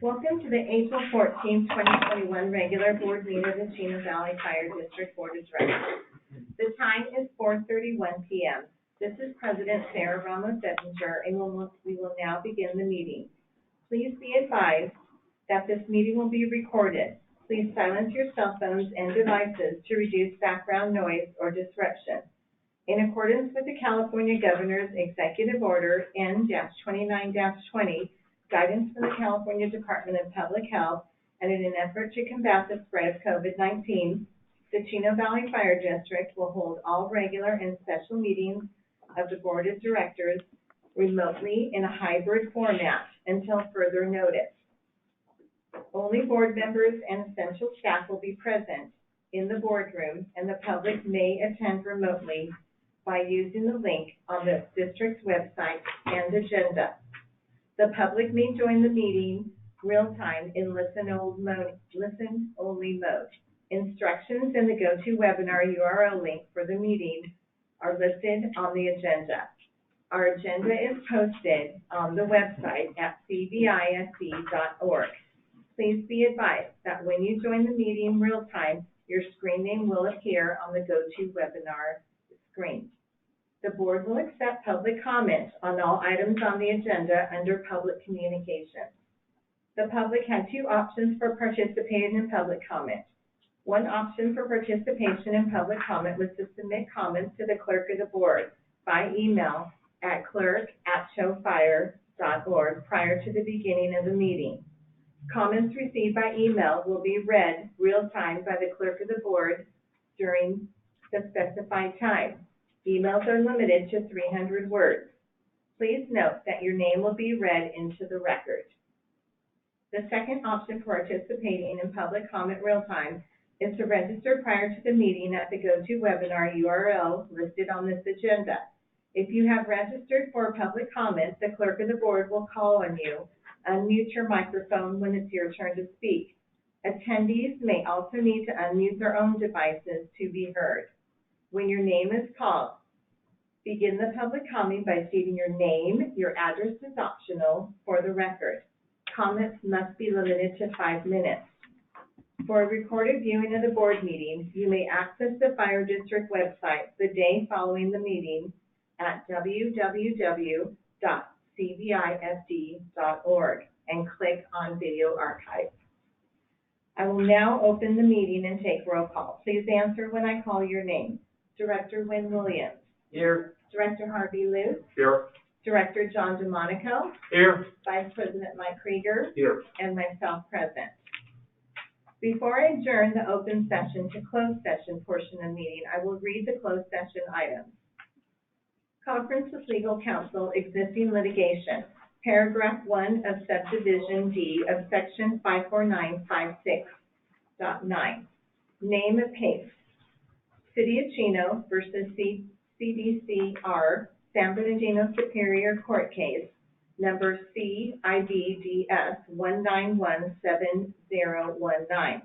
Welcome to the April 14th, 2021 regular board meeting of the Chino Valley Fire District Board of Directors. The time is 4:31 p.m. This is President Sarah Ramos-Ettinger, and we will now begin the meeting. Please be advised that this meeting will be recorded. Please silence your cell phones and devices to reduce background noise or disruption. In accordance with the California Governor's Executive Order N-29-20, guidance from the California Department of Public Health, and in an effort to combat the spread of COVID-19, the Chino Valley Fire District will hold all regular and special meetings of the Board of Directors remotely in a hybrid format until further notice. Only board members and essential staff will be present in the boardroom, and the public may attend remotely by using the link on the district's website and agenda. The public may join the meeting real-time in listen-only mode. Instructions and the GoToWebinar URL link for the meeting are listed on the agenda. Our agenda is posted on the website at cvisd.org. Please be advised that when you join the meeting real-time, your screen name will appear on the GoToWebinar screen. The board will accept public comments on all items on the agenda under public communications. The public had two options for participating in public comment. One option for participation in public comment was to submit comments to the clerk of the board by email at clerk@chofire.org prior to the beginning of the meeting. Comments received by email will be read real-time by the clerk of the board during the specified time. Emails are limited to 300 words. Please note that your name will be read into the record. The second option for participating in public comment real-time is to register prior to the meeting at the GoToWebinar URL listed on this agenda. If you have registered for public comment, the clerk of the board will call on you. Unmute your microphone when it's your turn to speak. Attendees may also need to unmute their own devices to be heard. When your name is called, begin the public comment by stating your name. Your address is optional for the record. Comments must be limited to 5 minutes. For a recorded viewing of the board meeting, you may access the Fire District website the day following the meeting at www.cvisd.org and click on Video Archive. I will now open the meeting and take roll call. Please answer when I call your name. Director Wynn Williams. Here. Director Harvey Luce. Here. Director John DeMonico. Here. Vice President Mike Krieger. Here. And myself present. Before I adjourn the open session to closed session portion of the meeting, I will read the closed session items. Conference with legal counsel, existing litigation. Paragraph 1 of subdivision D of section 54956.9. Name of case. City of Chino versus CDCR, San Bernardino Superior Court Case, number CIBDS 1917019.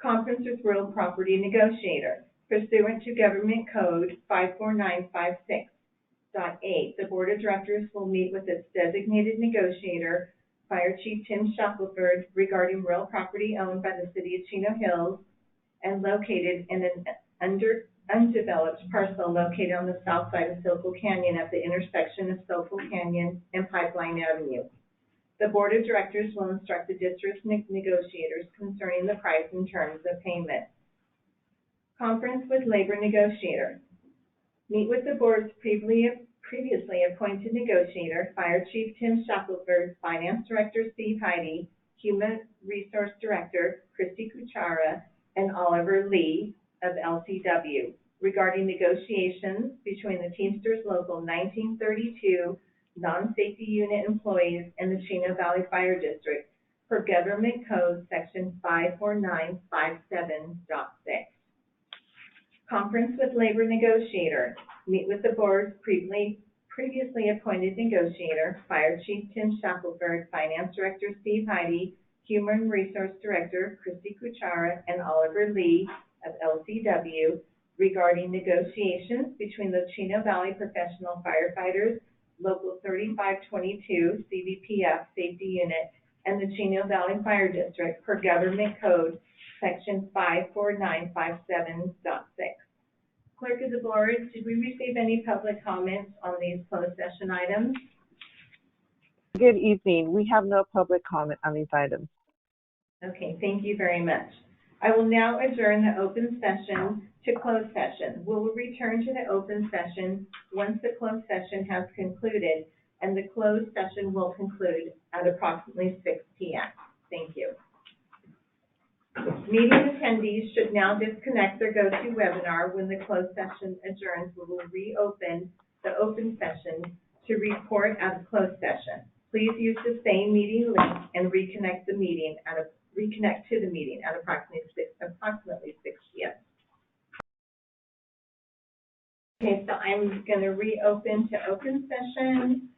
Conference with Real Property Negotiator. Pursuant to Government Code 54956.8, the Board of Directors will meet with its designated negotiator, Fire Chief Tim Shackelford, regarding real property owned by the City of Chino Hills and located in an undeveloped parcel located on the south side of Soquel Canyon at the intersection of Soquel Canyon and Pipeline Avenue. The Board of Directors will instruct the district's negotiators concerning the price and terms of payment. Conference with Labor Negotiator. Meet with the board's previously appointed negotiator, Fire Chief Tim Shackelford, Finance Director Steve Heide, Human Resource Director Christy Kuchara, and Oliver Lee of LCW regarding negotiations between the Teamsters Local 1932 non-safety unit employees and the Chino Valley Fire District per Government Code Section 54957.6. Conference with Labor Negotiator. Meet with the board's previously appointed negotiator, Fire Chief Tim Shackelford, Finance Director Steve Heide, Human Resource Director Christy Kuchara, and Oliver Lee of LCW regarding negotiations between the Chino Valley Professional Firefighters Local 3522 CVPF Safety Unit and the Chino Valley Fire District per Government Code, Section 54957.6. Clerk of the Board, did we receive any public comments on these closed session items? Good evening. We have no public comment on these items. Okay, thank you very much. I will now adjourn the open session to closed session. We will return to the open session once the closed session has concluded, and the closed session will conclude at approximately 6 p.m. Thank you. Meeting attendees should now disconnect their GoToWebinar. When the closed session adjourns, we will reopen the open session to report at the closed session. Please use the same meeting link and reconnect to the meeting at approximately 6 p.m. Okay, so I'm going to reopen to open session.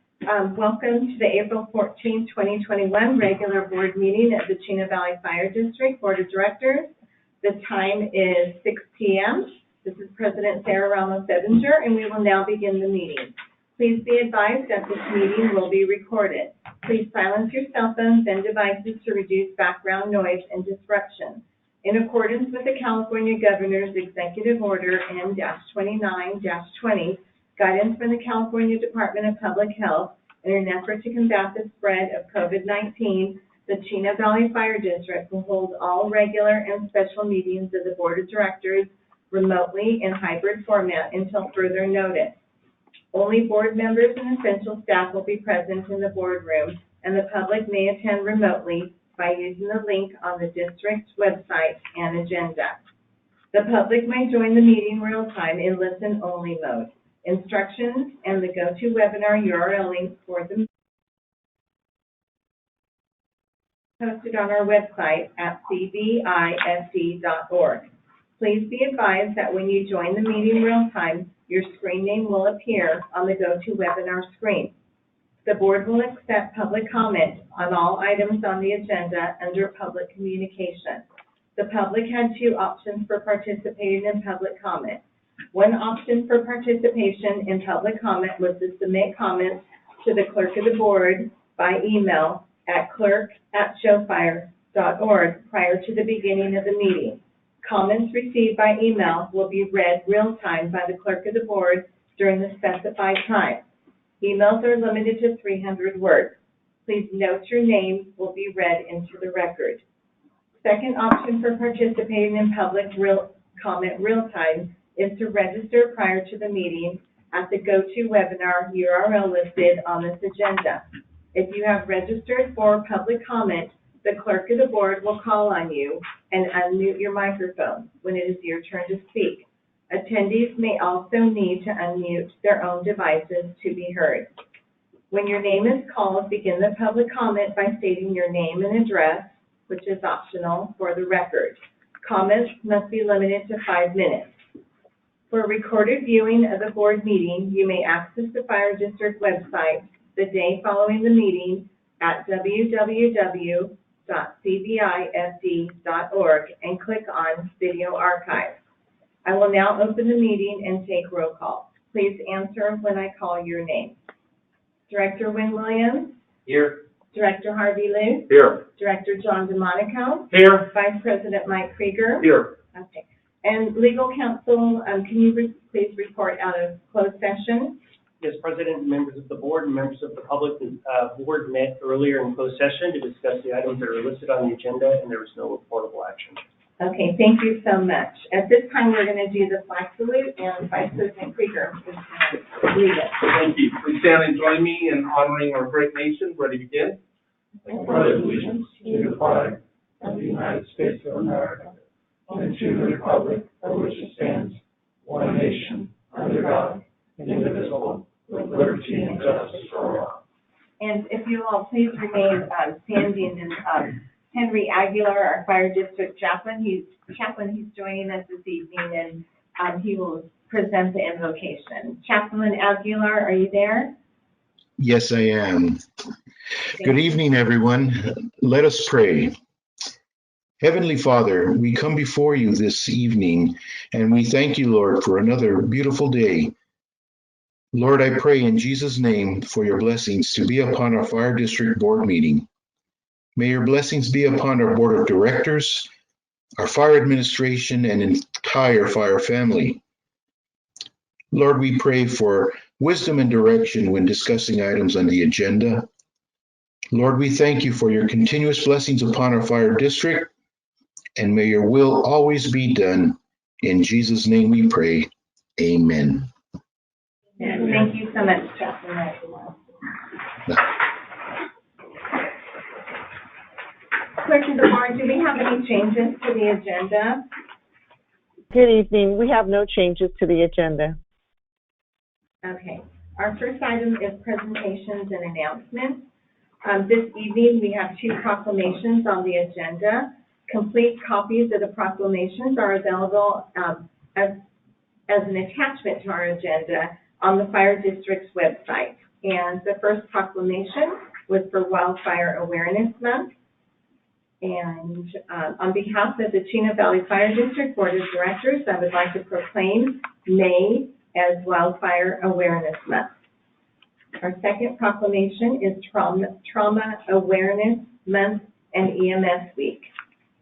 Welcome to the April 14, 2021 regular board meeting at the Chino Valley Fire District Board of Directors. The time is 6 p.m. This is President Sarah Ramos-Ebinger, and we will now begin the meeting. Please be advised that this meeting will be recorded. Please silence your cell phones and devices to reduce background noise and disruption. In accordance with the California Governor's Executive Order N-29-20, guidance from the California Department of Public Health, in an effort to combat the spread of COVID-19, the Chino Valley Fire District will hold all regular and special meetings of the Board of Directors remotely in hybrid format until further notice. Only board members and essential staff will be present in the boardroom, and the public may attend remotely by using the link on the district's website and agenda. The public may join the meeting real time in listen-only mode. Instructions and the GoToWebinar URL link for the posted on our website at cbifd.org. Please be advised that when you join the meeting real time, your screen name will appear on the GoToWebinar screen. The board will accept public comment on all items on the agenda under public communication. The public had two options for participating in public comment. One option for participation in public comment was to submit comments to the clerk of the board by email at clerk@showfire.org prior to the beginning of the meeting. Comments received by email will be read real time by the clerk of the board during the specified time. Emails are limited to 300 words. Please note your name will be read into the record. Second option for participating in public comment real time is to register prior to the meeting at the GoToWebinar URL listed on this agenda. If you have registered for public comment, the clerk of the board will call on you and unmute your microphone when it is your turn to speak. Attendees may also need to unmute their own devices to be heard. When your name is called, begin the public comment by stating your name and address, which is optional for the record. Comments must be limited to 5 minutes. For recorded viewing of the board meeting, you may access the Fire District website the day following the meeting at www.cbifd.org and click on Video Archive. I will now open the meeting and take roll call. Please answer when I call your name. Director Wynn Williams? Here. Director Harvey Liu? Here. Director John DeMonico? Here. Vice President Mike Krieger? Here. Okay. And legal counsel, can you please report out of closed session? Yes, President, members of the board, and members of the public, the board met earlier in closed session to discuss the items that are listed on the agenda, and there was no reportable action. Okay, thank you so much. At this time, we're going to do the flag salute, and Vice President Krieger is going to lead it. Thank you. Please stand and join me in honoring our great nation. Ready to begin? I pledge allegiance to the flag of the United States of America and to the republic for which it stands, one nation, under God, indivisible, with liberty and justice for all. And if you all please remain standing, and Henry Aguilar, our Fire District Chaplain, he's joining us this evening, and he will present the invocation. Chaplain Aguilar, are you there? Yes, I am. Good evening, everyone. Let us pray. Heavenly Father, we come before you this evening, and we thank you, Lord, for another beautiful day. Lord, I pray in Jesus' name for your blessings to be upon our Fire District Board meeting. May your blessings be upon our board of directors, our fire administration, and entire fire family. Lord, we pray for wisdom and direction when discussing items on the agenda. Lord, we thank you for your continuous blessings upon our fire district, and may your will always be done. In Jesus' name we pray. Amen. And thank you so much, Chaplain. Clerk of the board, do we have any changes to the agenda? Good evening. We have no changes to the agenda. Okay. Our first item is presentations and announcements. This evening, we have two proclamations on the agenda. Complete copies of the proclamations are available as an attachment to our agenda on the Fire District's website. And the first proclamation was for Wildfire Awareness Month. And on behalf of the Chino Valley Fire District Board of Directors, I would like to proclaim May as Wildfire Awareness Month. Our second proclamation is Trauma Awareness Month and EMS Week.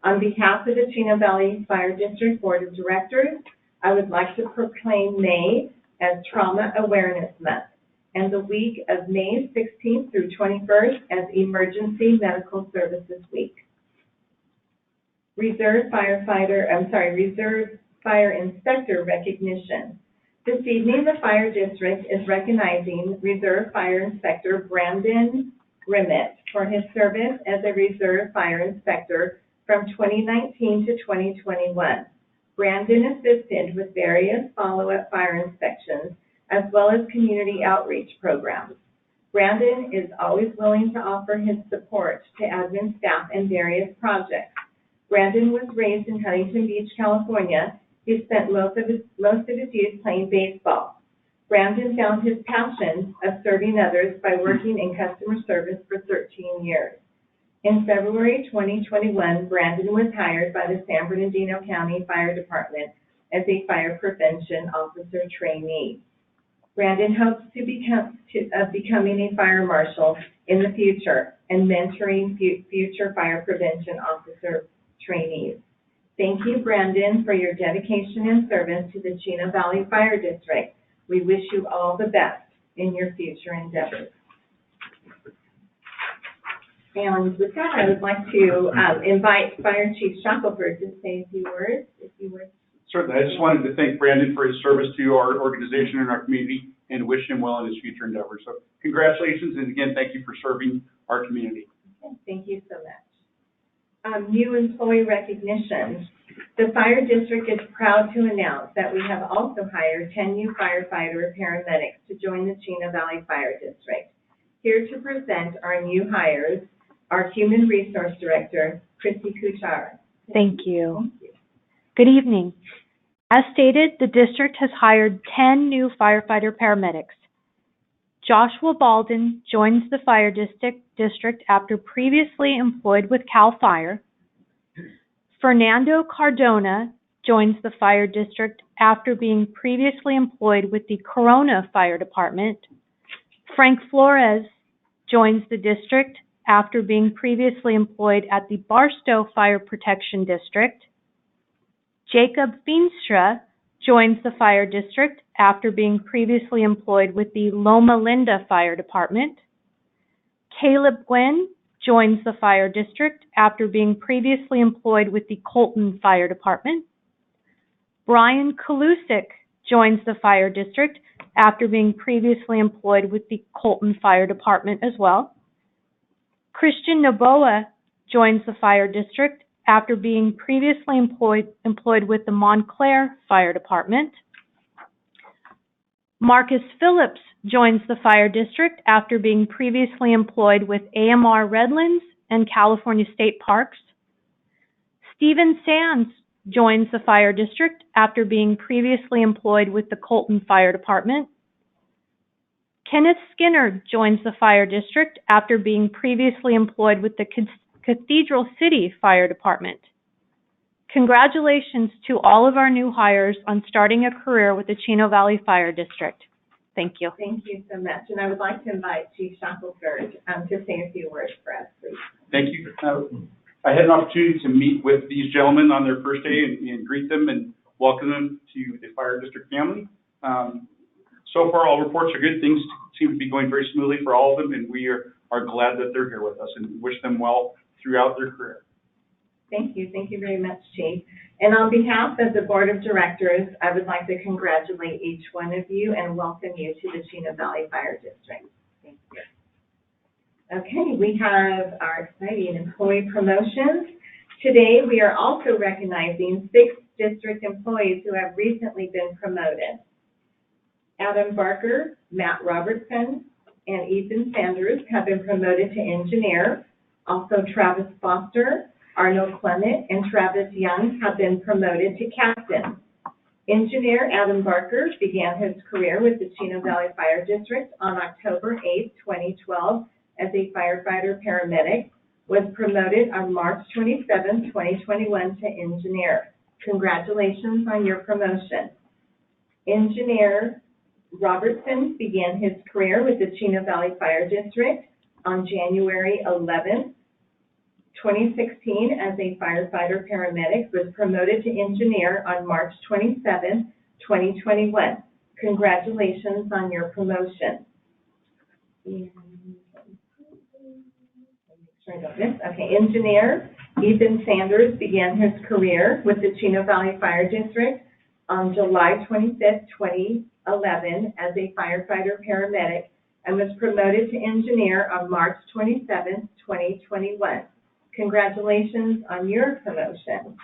On behalf of the Chino Valley Fire District Board of Directors, I would like to proclaim May as Trauma Awareness Month and the week of May 16th through 21st as Emergency Medical Services Week. Reserve Fire Inspector Recognition. This evening, the Fire District is recognizing Reserve Fire Inspector Brandon Grimmett for his service as a Reserve Fire Inspector from 2019 to 2021. Brandon assisted with various follow-up fire inspections as well as community outreach programs. Brandon is always willing to offer his support to admin staff and various projects. Brandon was raised in Huntington Beach, California. He spent most of his youth playing baseball. Brandon found his passion of serving others by working in customer service for 13 years. In February 2021, Brandon was hired by the San Bernardino County Fire Department as a fire prevention officer trainee. Brandon hopes to becoming a fire marshal in the future and mentoring future fire prevention officer trainees. Thank you, Brandon, for your dedication and service to the Chino Valley Fire District. We wish you all the best in your future endeavors. And with that, I would like to invite Fire Chief Shackelford to say a few words, if you would. Certainly. I just wanted to thank Brandon for his service to our organization and our community and wish him well in his future endeavors. So congratulations, and again, thank you for serving our community. Okay, thank you so much. New employee recognition. The Fire District is proud to announce that we have also hired 10 new firefighter paramedics to join the Chino Valley Fire District. Here to present our new hires, our Human Resource Director, Christy Kuchar. Thank you. Good evening. As stated, the district has hired 10 new firefighter paramedics. Joshua Balden joins the fire district after previously employed with CAL FIRE. Fernando Cardona joins the fire district after being previously employed with the Corona Fire Department. Frank Flores joins the district after being previously employed at the Barstow Fire Protection District. Jacob Feenstra joins the fire district after being previously employed with the Loma Linda Fire Department. Caleb Gwynn joins the fire district after being previously employed with the Colton Fire Department. Brian Kalusik joins the fire district after being previously employed with the Colton Fire Department as well. Christian Noboa joins the fire district after being previously employed with the Montclair Fire Department. Marcus Phillips joins the fire district after being previously employed with AMR Redlands and California State Parks. Stephen Sands joins the fire district after being previously employed with the Colton Fire Department. Kenneth Skinner joins the fire district after being previously employed with the Cathedral City Fire Department. Congratulations to all of our new hires on starting a career with the Chino Valley Fire District. Thank you. Thank you so much. And I would like to invite Chief Shackelford to say a few words for us, please. Thank you. I had an opportunity to meet with these gentlemen on their first day and greet them and welcome them to the fire district family. So far, all reports are good. Things seem to be going very smoothly for all of them, and we are glad that they're here with us and wish them well throughout their career. Thank you. Thank you very much, Chief. And on behalf of the Board of Directors, I would like to congratulate each one of you and welcome you to the Chino Valley Fire District. Thank you. Okay, we have our exciting employee promotions. Today, we are also recognizing 6 district employees who have recently been promoted. Adam Barker, Matt Robertson, and Ethan Sanders have been promoted to engineer. Also, Travis Foster, Arnold Clement, and Travis Young have been promoted to captain. Engineer Adam Barker began his career with the Chino Valley Fire District on October 8, 2012 as a firefighter paramedic, was promoted on March 27, 2021 to engineer. Congratulations on your promotion. Engineer Robertson began his career with the Chino Valley Fire District on January 11, 2016 as a firefighter paramedic, was promoted to engineer on March 27, 2021. Congratulations on your promotion. Okay, engineer Ethan Sanders began his career with the Chino Valley Fire District on July 25, 2011 as a firefighter paramedic and was promoted to engineer on March 27, 2021. Congratulations on your promotion.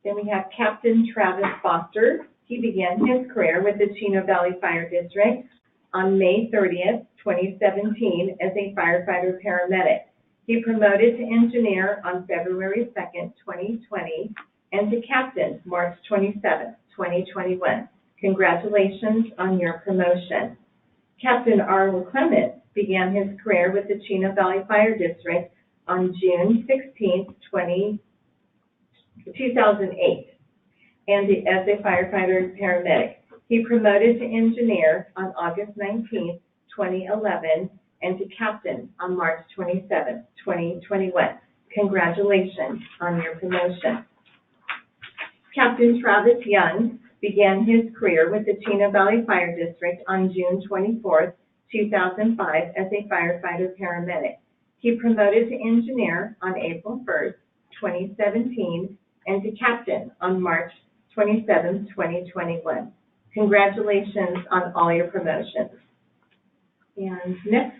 Then we have Captain Travis Foster. He began his career with the Chino Valley Fire District on May 30th, 2017 as a firefighter paramedic. He promoted to engineer on February 2nd, 2020 and to captain March 27th, 2021. Congratulations on your promotion. Captain Arnold Clement began his career with the Chino Valley Fire District on June 16th, 2008, and as a firefighter paramedic. He promoted to engineer on August 19th, 2011, and to captain on March 27th, 2021. Congratulations on your promotion. Captain Travis Young began his career with the Chino Valley Fire District on June 24th, 2005 as a firefighter paramedic. He promoted to engineer on April 1st, 2017, and to captain on March 27th, 2021. Congratulations on all your promotions. And next,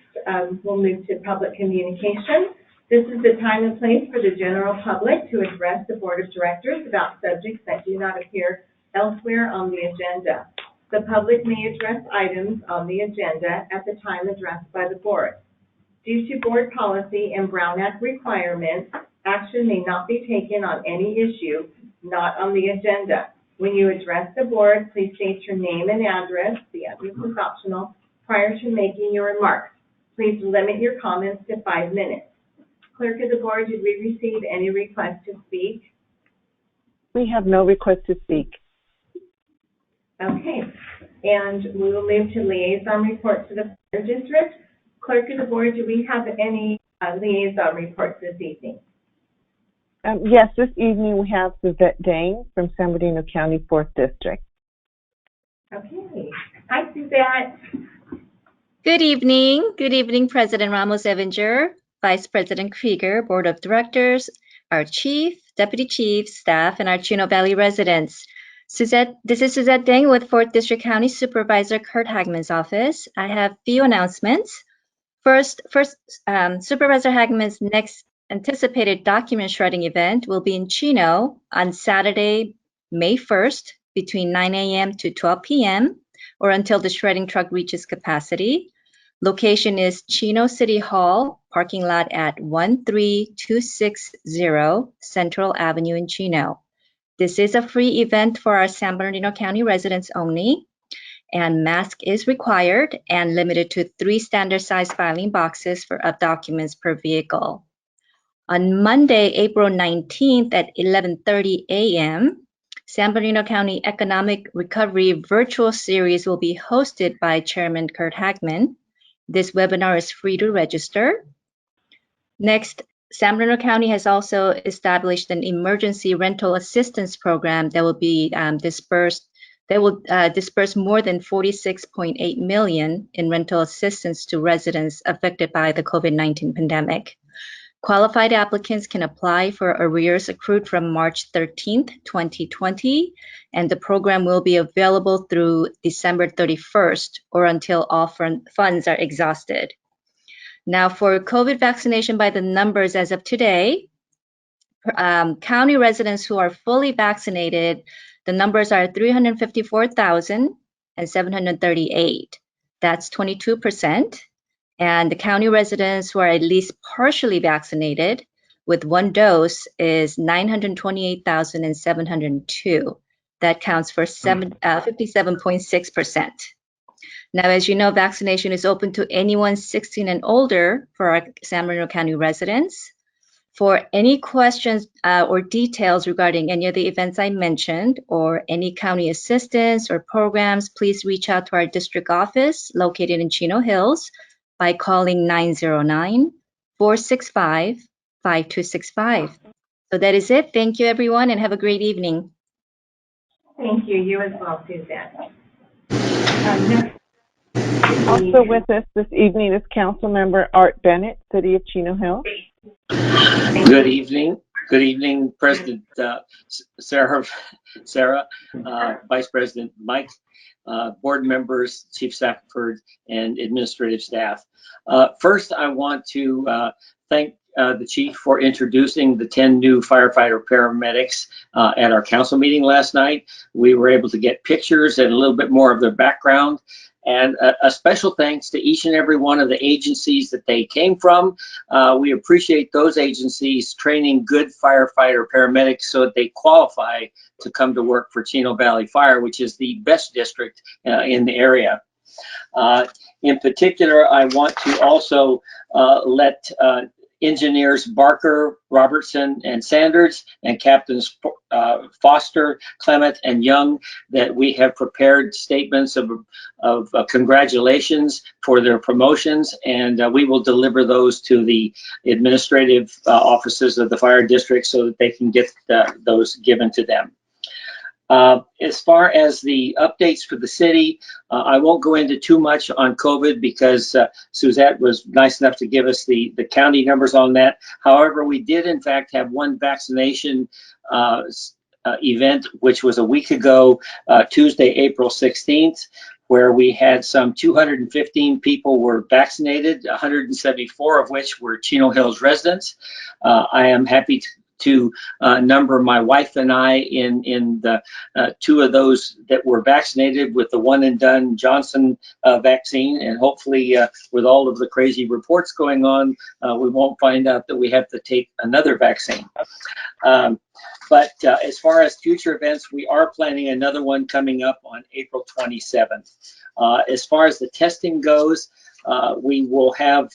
we'll move to public communication. This is the time and place for the general public to address the Board of Directors about subjects that do not appear elsewhere on the agenda. The public may address items on the agenda at the time addressed by the board. Due to board policy and Brown Act requirements, action may not be taken on any issue not on the agenda. When you address the board, please state your name and address, the address is optional, prior to making your remarks. Please limit your comments to 5 minutes. Clerk of the board, did we receive any requests to speak? We have no request to speak. Okay, and we will move to liaison reports to the fire district. Clerk of the board, do we have any liaison reports this evening? Yes, this evening we have Suzette Dang from San Bernardino County, 4th District. Okay. Hi, Suzette. Good evening. Good evening, President Ramos-Evinger, Vice President Krieger, Board of Directors, our Chief, Deputy Chief, staff, and our Chino Valley residents. This is Suzette Dang with 4th District County Supervisor Kurt Hagman's office. I have few announcements. First, Supervisor Hagman's next anticipated document shredding event will be in Chino on Saturday, May 1st, between 9 a.m. to 12 p.m. or until the shredding truck reaches capacity. Location is Chino City Hall, parking lot at 13260 Central Avenue in Chino. This is a free event for our San Bernardino County residents only, and mask is required and limited to 3 standard size filing boxes for documents per vehicle. On Monday, April 19th at 11:30 a.m., San Bernardino County Economic Recovery Virtual Series will be hosted by Chairman Kurt Hagman. This webinar is free to register. Next, San Bernardino County has also established an emergency rental assistance program that will be dispersed. They will disperse more than $46.8 million in rental assistance to residents affected by the COVID-19 pandemic. Qualified applicants can apply for arrears accrued from March 13th, 2020, and the program will be available through December 31st or until all funds are exhausted. Now, for COVID vaccination by the numbers as of today, county residents who are fully vaccinated, the numbers are 354,738. That's 22%. And the county residents who are at least partially vaccinated with one dose is 928,702. That counts for 57.6%. Now, as you know, vaccination is open to anyone 16 and older for our San Bernardino County residents. For any questions or details regarding any of the events I mentioned or any county assistance or programs, please reach out to our district office located in Chino Hills by calling 909-465-5265. So that is it. Thank you, everyone, and have a great evening. Thank you. You as well, Suzanne. Next. Also with us this evening is Councilmember Art Bennett, City of Chino Hills. Good evening. Good evening, President Sarah, Vice President Mike, board members, Chief Stafford, and administrative staff. First, I want to thank the Chief for introducing the 10 new firefighter paramedics at our council meeting last night. We were able to get pictures and a little bit more of their background. And a special thanks to each and every one of the agencies that they came from. We appreciate those agencies training good firefighter paramedics so that they qualify to come to work for Chino Valley Fire, which is the best district in the area. In particular, I want to also let engineers Barker, Robertson, and Sanders, and Captains Foster, Clement, and Young, that we have prepared statements of congratulations for their promotions, and we will deliver those to the administrative offices of the fire district so that they can get those given to them. As far as the updates for the city, I won't go into too much on COVID because Suzette was nice enough to give us the county numbers on that. However, we did in fact have one vaccination event, which was a week ago, Tuesday, April 16th, where we had some 215 people were vaccinated, 174 of which were Chino Hills residents. I am happy to number my wife and I in the two of those that were vaccinated with the one and done Johnson vaccine, and hopefully with all of the crazy reports going on, we won't find out that we have to take another vaccine. But as far as future events, we are planning another one coming up on April 27th. As far as the testing goes, we will have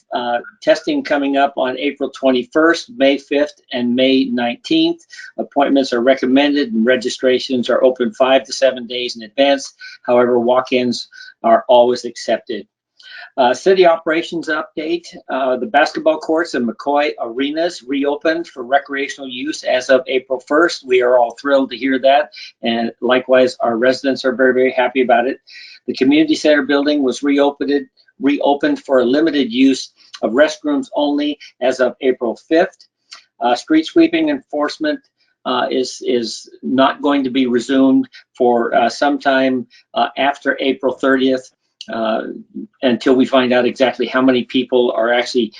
testing coming up on April 21st, May 5th, and May 19th. Appointments are recommended and registrations are open 5 to 7 days in advance. However, walk-ins are always accepted. City operations update. The basketball courts and McCoy Arenas reopened for recreational use as of April 1st. We are all thrilled to hear that, and likewise, our residents are very, very happy about it. The community center building was reopened for a limited use of restrooms only as of April 5th. Street sweeping enforcement is not going to be resumed for sometime after April 30th. Until we find out exactly how many people are actually,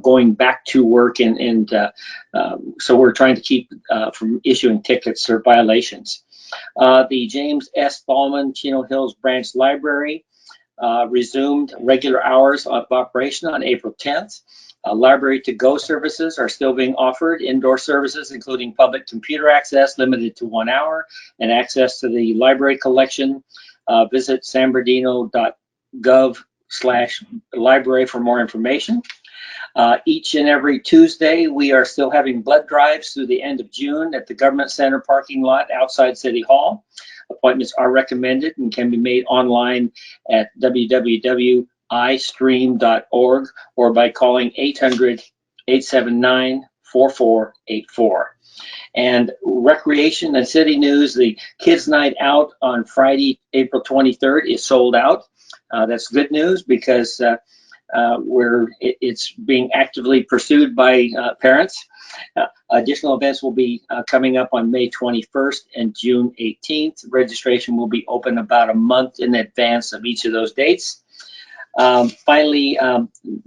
going back to work, and so we're trying to keep from issuing tickets or violations. The James S. Ballman Chino Hills Branch Library resumed regular hours of operation on April 10th. Library to-go services are still being offered. Indoor services, including public computer access, limited to 1 hour, and access to the library collection. Visit sanbernardino.gov/library for more information. Each and every Tuesday, we are still having blood drives through the end of June at the Government Center parking lot outside City Hall. Appointments are recommended and can be made online at www.istream.org or by calling 800-879-4484. And recreation and city news, the Kids Night Out on Friday, April 23rd is sold out. That's good news because it's being actively pursued by parents. Additional events will be coming up on May 21st and June 18th. Registration will be open about a month in advance of each of those dates. Finally,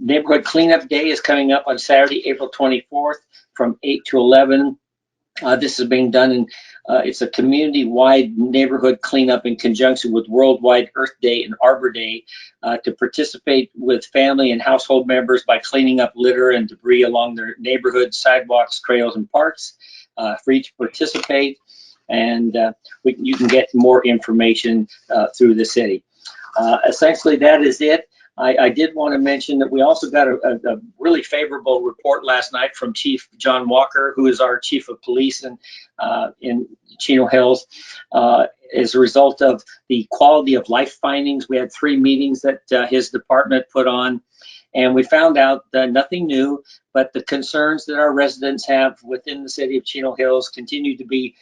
Neighborhood Cleanup Day is coming up on Saturday, April 24th from 8 to 11. This is being done in, it's a community-wide neighborhood cleanup in conjunction with Worldwide Earth Day and Arbor Day to participate with family and household members by cleaning up litter and debris along their neighborhood sidewalks, trails, and parks. Free to participate, and you can get more information through the city. Essentially, that is it. I did want to mention that we also got a really favorable report last night from Chief John Walker, who is our Chief of Police in Chino Hills. As a result of the quality of life findings, we had 3 meetings that his department put on, and we found out nothing new, but the concerns that our residents have within the city of Chino Hills continue to be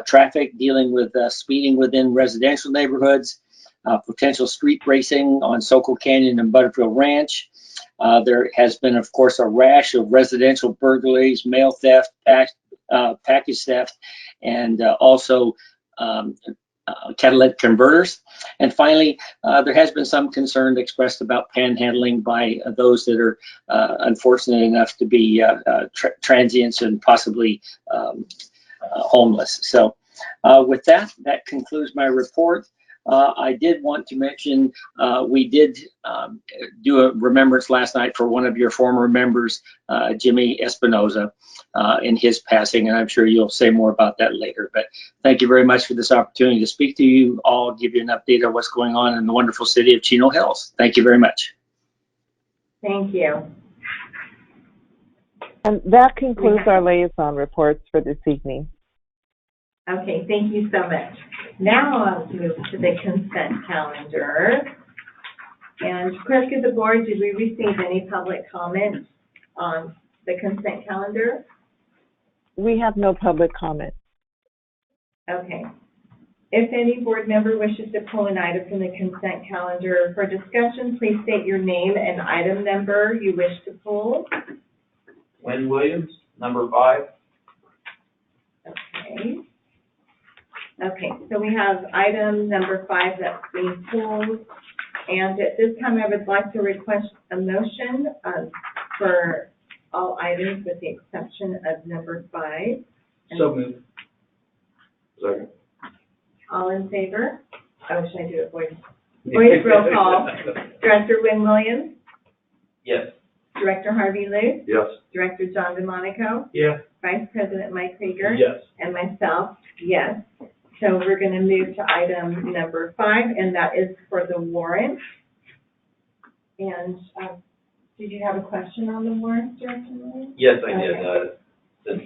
traffic, dealing with speeding within residential neighborhoods, potential street racing on Sokol Canyon and Butterfield Ranch. There has been, of course, a rash of residential burglaries, mail theft, package theft, and also catalytic converters. And finally, there has been some concern expressed about panhandling by those that are unfortunate enough to be transients and possibly homeless. So with that concludes my report. I did want to mention we did do a remembrance last night for one of your former members, Jimmy Espinoza, in his passing, and I'm sure you'll say more about that later. But thank you very much for this opportunity to speak to you all, give you an update on what's going on in the wonderful city of Chino Hills. Thank you very much. Thank you. And that concludes our liaison reports for this evening. Okay, thank you so much. Now I'll move to the consent calendar. And clerk of the board, did we receive any public comment on the consent calendar? We have no public comment. Okay. If any board member wishes to pull an item from the consent calendar for discussion, please state your name and item number you wish to pull. Wynn Williams, number 5. Okay. Okay, so we have item number 5 that's being pulled. And at this time, I would like to request a motion for all items with the exception of number 5. So moved. Second. All in favor? Oh, should I do it voice roll call? Director Wynn Williams? Yes. Director Harvey Luce? Yes. Director John DeMonico? Yes. Vice President Mike Krieger? Yes. And myself, yes. So we're going to move to item number 5, and that is for the warrant. And did you have a question on the warrant, Director Williams? Yes, I Okay. did. Since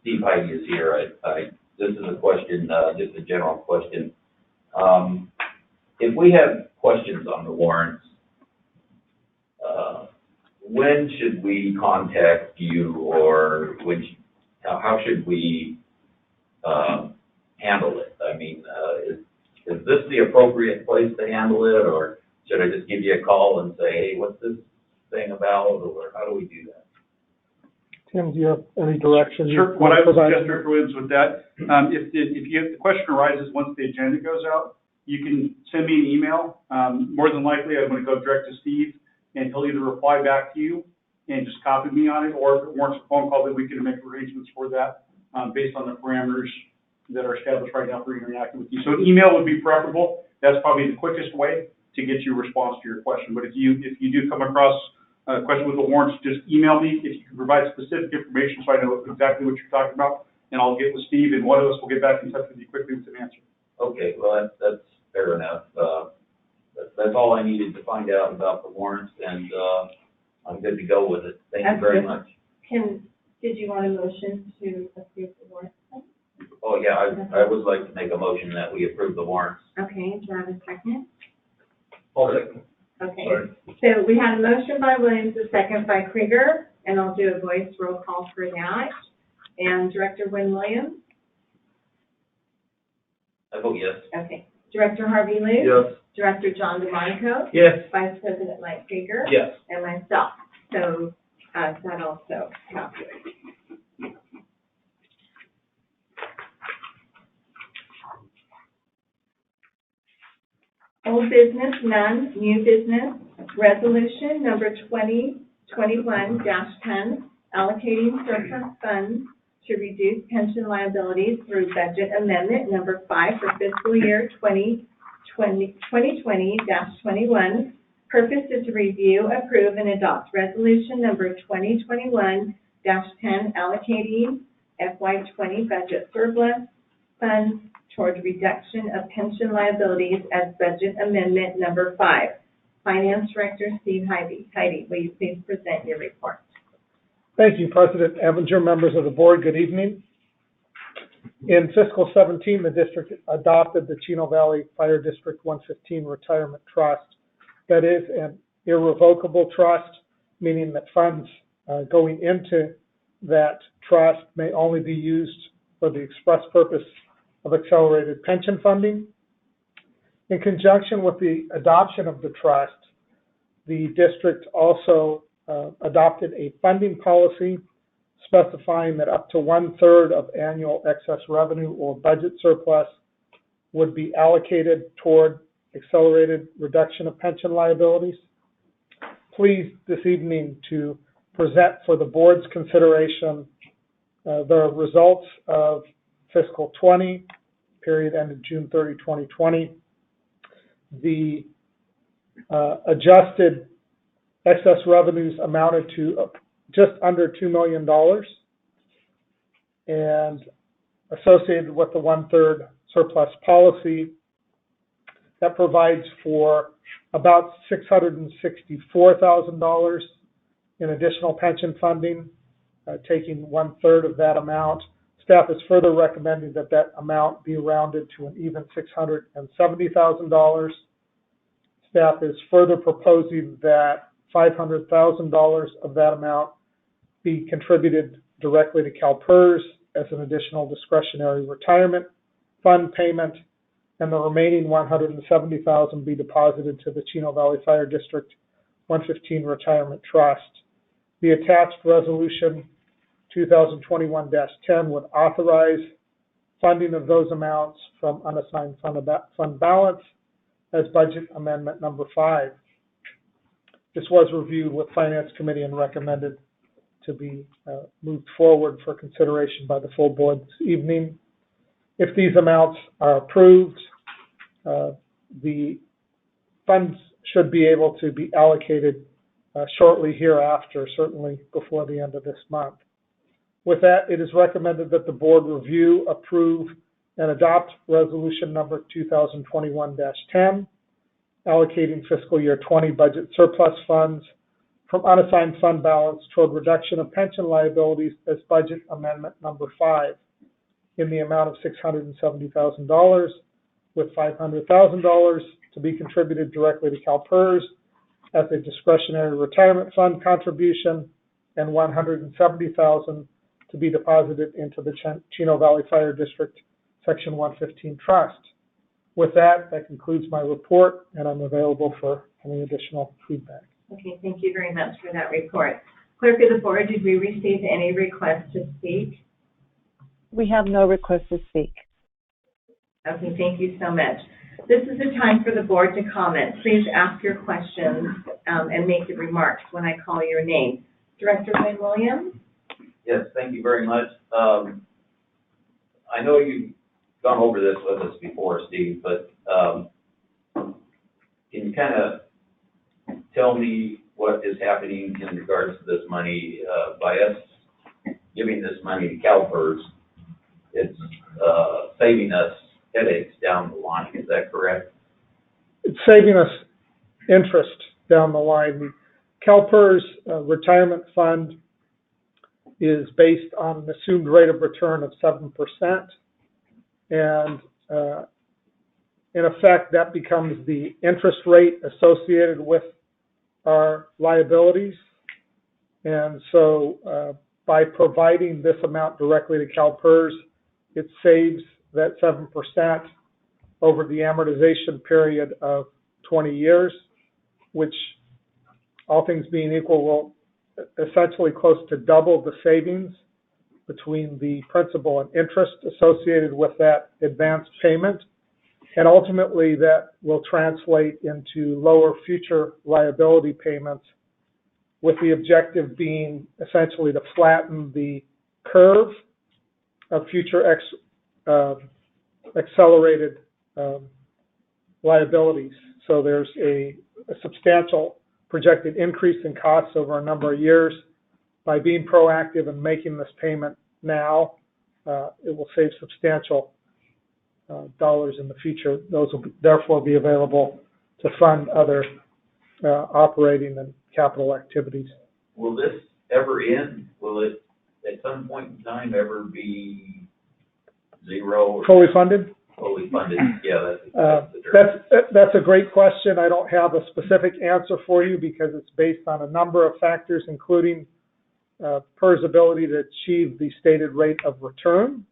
Steve Heidi is here, this is a question, just a general question. If we have questions on the warrants, when should we contact you, or how should we handle it? I mean, is this the appropriate place to handle it, or should I just give you a call and say, hey, what's this thing about, or how do we do that? Tim, do you have any direction? Sure. What I would suggest, Director Williams, with that, if the question arises once the agenda goes out, you can send me an email. More than likely, I'm going to go direct to Steve, and he'll either reply back to you and just copy me on it, or if it warrants a phone call, then we can make arrangements for that based on the parameters that are established right now for interacting with you. So an email would be preferable. That's probably the quickest way to get you a response to your question. But if you do come across a question with the warrants, just email me if you can provide specific information so I know exactly what you're talking about, and I'll get with Steve, and one of us will get back in touch with you quickly with an answer. Okay, well, that's fair enough. That's all I needed to find out about the warrants, and I'm good to go with it. Thank you That's very good. much. Did you want a motion to approve the warrant? Oh, yeah, I would like to make a motion that we approve the warrants. Okay, do I have a second? I'll second. Okay, Sorry. so we had a motion by Williams, a second by Krieger, and I'll do a voice roll call for that. And Director Wynn Williams? I vote yes. Okay. Director Harvey Luce? Yes. Director John DeMonico? Yes. Vice President Mike Krieger? Yes. And myself. So, that also calculates. Old business, none. New business, resolution number 2021-10, allocating surplus funds to reduce pension liabilities through budget amendment number 5 for fiscal year 2020-21. Purpose is to review, approve, and adopt resolution number 2021-10, allocating FY20 budget surplus funds toward reduction of pension liabilities as budget amendment number 5. Finance Director Steve Heidi. Heidi, will you please present your report? Thank you, President Evinger, members of the board, good evening. In fiscal 17, the district adopted the Chino Valley Fire District 115 Retirement Trust. That is an irrevocable trust, meaning that funds going into that trust may only be used for the express purpose of accelerated pension funding. In conjunction with the adoption of the trust, the district also adopted a funding policy specifying that up to 1/3 of annual excess revenue or budget surplus would be allocated toward accelerated reduction of pension liabilities. Pleased this evening to present for the board's consideration the results of fiscal 20, period ended June 30, 2020. The adjusted excess revenues amounted to just under $2 million, and associated with the 1/3 surplus policy, that provides for about $664,000 in additional pension funding, taking 1/3 of that amount. Staff is further recommending that that amount be rounded to an even $670,000. Staff is further proposing that $500,000 of that amount be contributed directly to CalPERS as an additional discretionary retirement fund payment, and the remaining $170,000 be deposited to the Chino Valley Fire District 115 Retirement Trust. The attached resolution 2021-10 would authorize funding of those amounts from unassigned fund balance as budget amendment number 5. This was reviewed with Finance Committee and recommended to be moved forward for consideration by the full board this evening. If these amounts are approved, the funds should be able to be allocated shortly hereafter, certainly before the end of this month. With that, it is recommended that the board review, approve, and adopt resolution number 2021-10, allocating fiscal year 20 budget surplus funds from unassigned fund balance toward reduction of pension liabilities as budget amendment number 5 in the amount of $670,000, with $500,000 to be contributed directly to CalPERS as a discretionary retirement fund contribution, and $170,000 to be deposited into the Chino Valley Fire District Section 115 Trust. With that, that concludes my report, and I'm available for any additional feedback. Okay, thank you very much for that report. Clerk of the board, did we receive any requests to speak? We have no request to speak. Okay, thank you so much. This is the time for the board to comment. Please ask your questions and make your remarks when I call your name. Director Wynn Williams? Yes, thank you very much. I know you've gone over this with us before, Steve, but can you kind of tell me what is happening in regards to this money? By us giving this money to CalPERS, it's saving us headaches down the line. Is that correct? It's saving us interest down the line. CalPERS retirement fund is based on an assumed rate of return of 7%. And in effect, that becomes the interest rate associated with our liabilities. And so by providing this amount directly to CalPERS, it saves that 7% over the amortization period of 20 years, which, all things being equal, will essentially close to double the savings between the principal and interest associated with that advance payment. And ultimately, that will translate into lower future liability payments, with the objective being essentially to flatten the curve of future accelerated liabilities. So there's a substantial projected increase in costs over a number of years. By being proactive and making this payment now, it will save substantial dollars in the future. Those will therefore be available to fund other operating and capital activities. Will this ever end? Will it, at some point in time, ever be zero? Or Fully funded? Fully funded, yeah, that's the term. That's a great question. I don't have a specific answer for you because it's based on a number of factors, including PERS' ability to achieve the stated rate of return.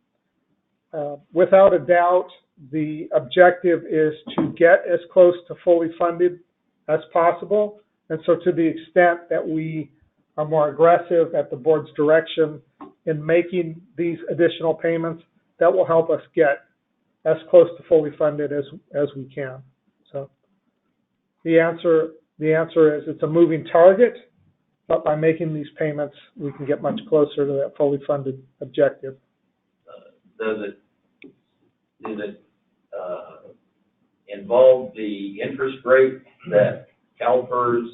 Without a doubt, the objective is to get as close to fully funded as possible. And so to the extent that we are more aggressive at the board's direction in making these additional payments, that will help us get as close to fully funded as we can. So the answer is it's a moving target, but by making these payments, we can get much closer to that fully funded objective. Does it involve the interest rate that CalPERS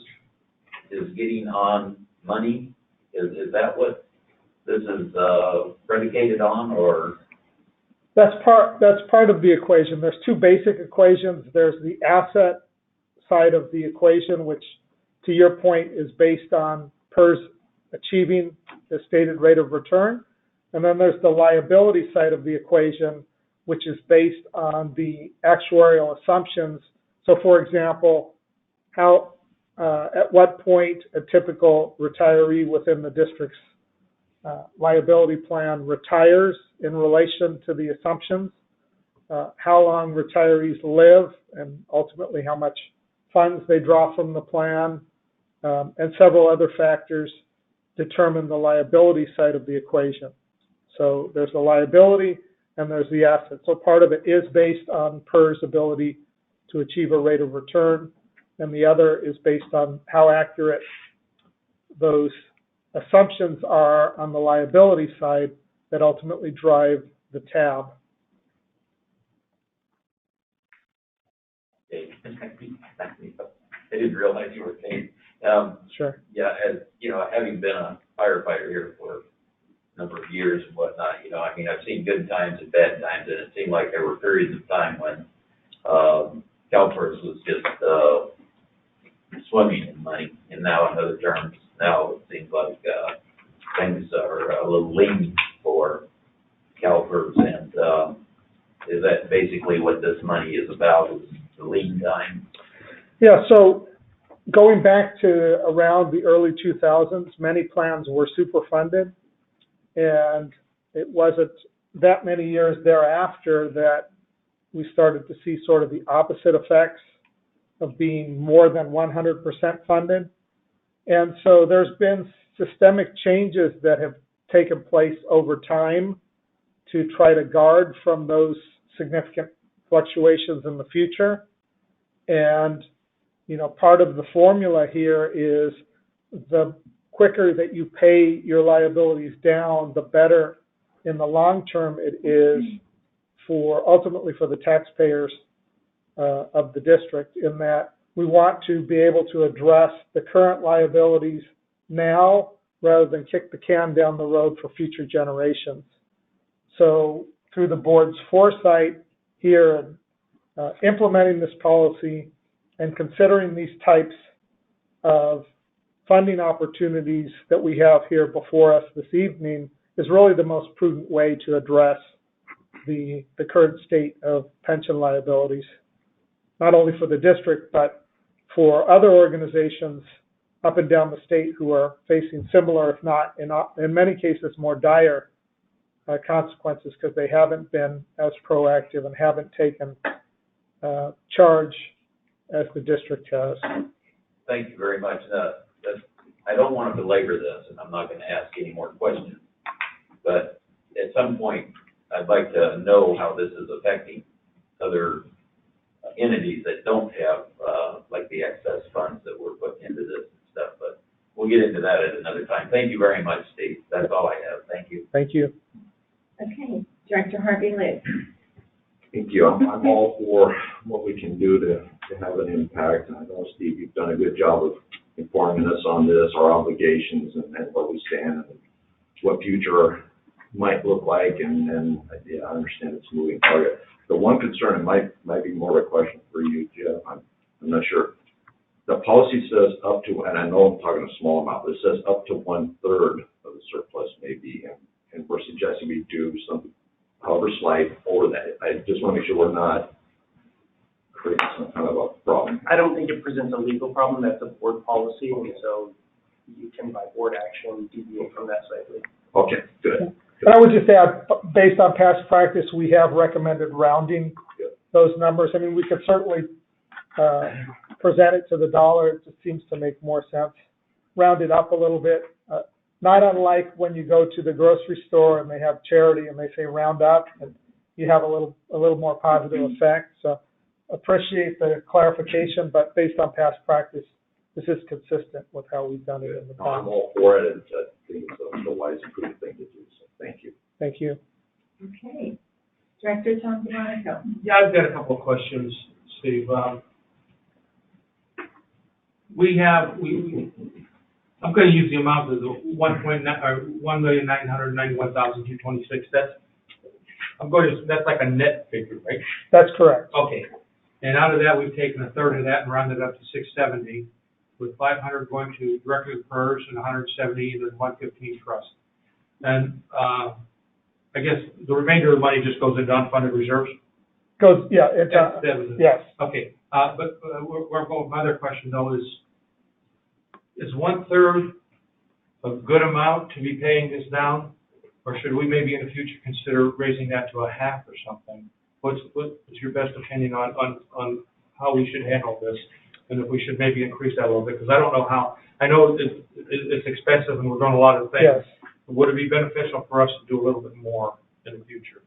is getting on money? Is that what this is predicated on, or? That's part of the equation. There's two basic equations. There's the asset side of the equation, which, to your point, is based on PERS achieving the stated rate of return. And then there's the liability side of the equation, which is based on the actuarial assumptions. So, for example, at what point a typical retiree within the district's liability plan retires in relation to the assumptions, how long retirees live, and ultimately how much funds they draw from the plan, and several other factors determine the liability side of the equation. So there's the liability and there's the asset. So part of it is based on PERS' ability to achieve a rate of return, and the other is based on how accurate those assumptions are on the liability side that ultimately drive the tab. I didn't realize you were saying. Sure. Yeah, as you know, having been a firefighter here for a number of years and whatnot, I mean, I've seen good times and bad times, and it seemed like there were periods of time when CalPERS was just swimming in money, and now in other terms, now it seems like things are a little lean for CalPERS, and is that basically what this money is about, is the lean time? Yeah, so going back to around the early 2000s, many plans were super funded, and it wasn't that many years thereafter that we started to see sort of the opposite effects of being more than 100% funded. And so there's been systemic changes that have taken place over time to try to guard from those significant fluctuations in the future. And, part of the formula here is the quicker that you pay your liabilities down, the better in the long term it is ultimately for the taxpayers of the district, in that we want to be able to address the current liabilities now rather than kick the can down the road for future generations. So through the board's foresight here, implementing this policy and considering these types of funding opportunities that we have here before us this evening is really the most prudent way to address the current state of pension liabilities, not only for the district, but for other organizations up and down the state who are facing similar, if not in many cases more dire consequences because they haven't been as proactive and haven't taken charge as the district has. Thank you very much. I don't want to belabor this, and I'm not going to ask any more questions. But at some point, I'd like to know how this is affecting other entities that don't have, like the excess funds that were put into this and stuff. But we'll get into that at another time. Thank you very much, Steve. That's all I have. Thank you. Thank you. Okay, Director Harvey-Litt. Thank you. I'm all for what we can do to have an impact. And I know, Steve, you've done a good job of informing us on this, our obligations, and where we stand, and what future might look like. And yeah, I understand it's a moving target. The one concern, it might be more of a question for you, Jeff. I'm not sure. The policy says up to, and I know I'm talking a small amount, but it says up to 1/3 of the surplus may be, and we're suggesting we do something, however slight, over that. I just want to make sure we're not creating some kind of a problem. I don't think it presents a legal problem. That's a board policy, and so you can, by board action, deviate from that slightly. Okay, good. And I would just add, based on past practice, we have recommended rounding those numbers. I mean, we could certainly present it to the dollar. It just seems to make more sense. Round it up a little bit. Not unlike when you go to the grocery store and they have charity and they say round up, and you have a little more positive effect. So appreciate the clarification, but based on past practice, this is consistent with how we've done it in the past. I'm all for it, and I think it's a wise and prudent thing to do, so thank you. Thank you. Okay, Director Tom DeMonico. Yeah, I've got a couple of questions, Steve. I'm going to use the amount of the 1,991,226. That's like a net figure, right? That's correct. Okay. And out of that, we've taken 1/3 of that and rounded it up to 670, with 500 going to directly to PERS and 170 into the 115 trust. And I guess the remainder of the money just goes into unfunded reserves. Yes. Okay. But where I'm going with my other question though is 1/3 a good amount to be paying this down, or should we maybe in the future consider raising that to a half or something? What's your best opinion on how we should handle this, and if we should maybe increase that a little bit? Because I don't know how. I know it's expensive and we're doing a lot of things. Yes. Would it be beneficial for us to do a little bit more in the future?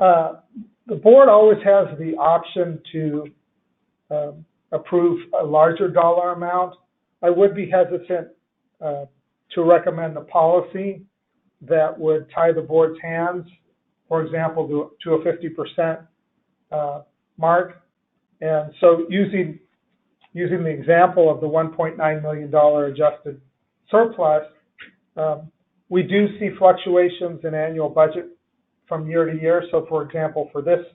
The board always has the option to approve a larger dollar amount. I would be hesitant to recommend a policy that would tie the board's hands, for example, to a 50% mark. And so using the example of the $1.9 million adjusted surplus, we do see fluctuations in annual budget from year to year. So for example, for this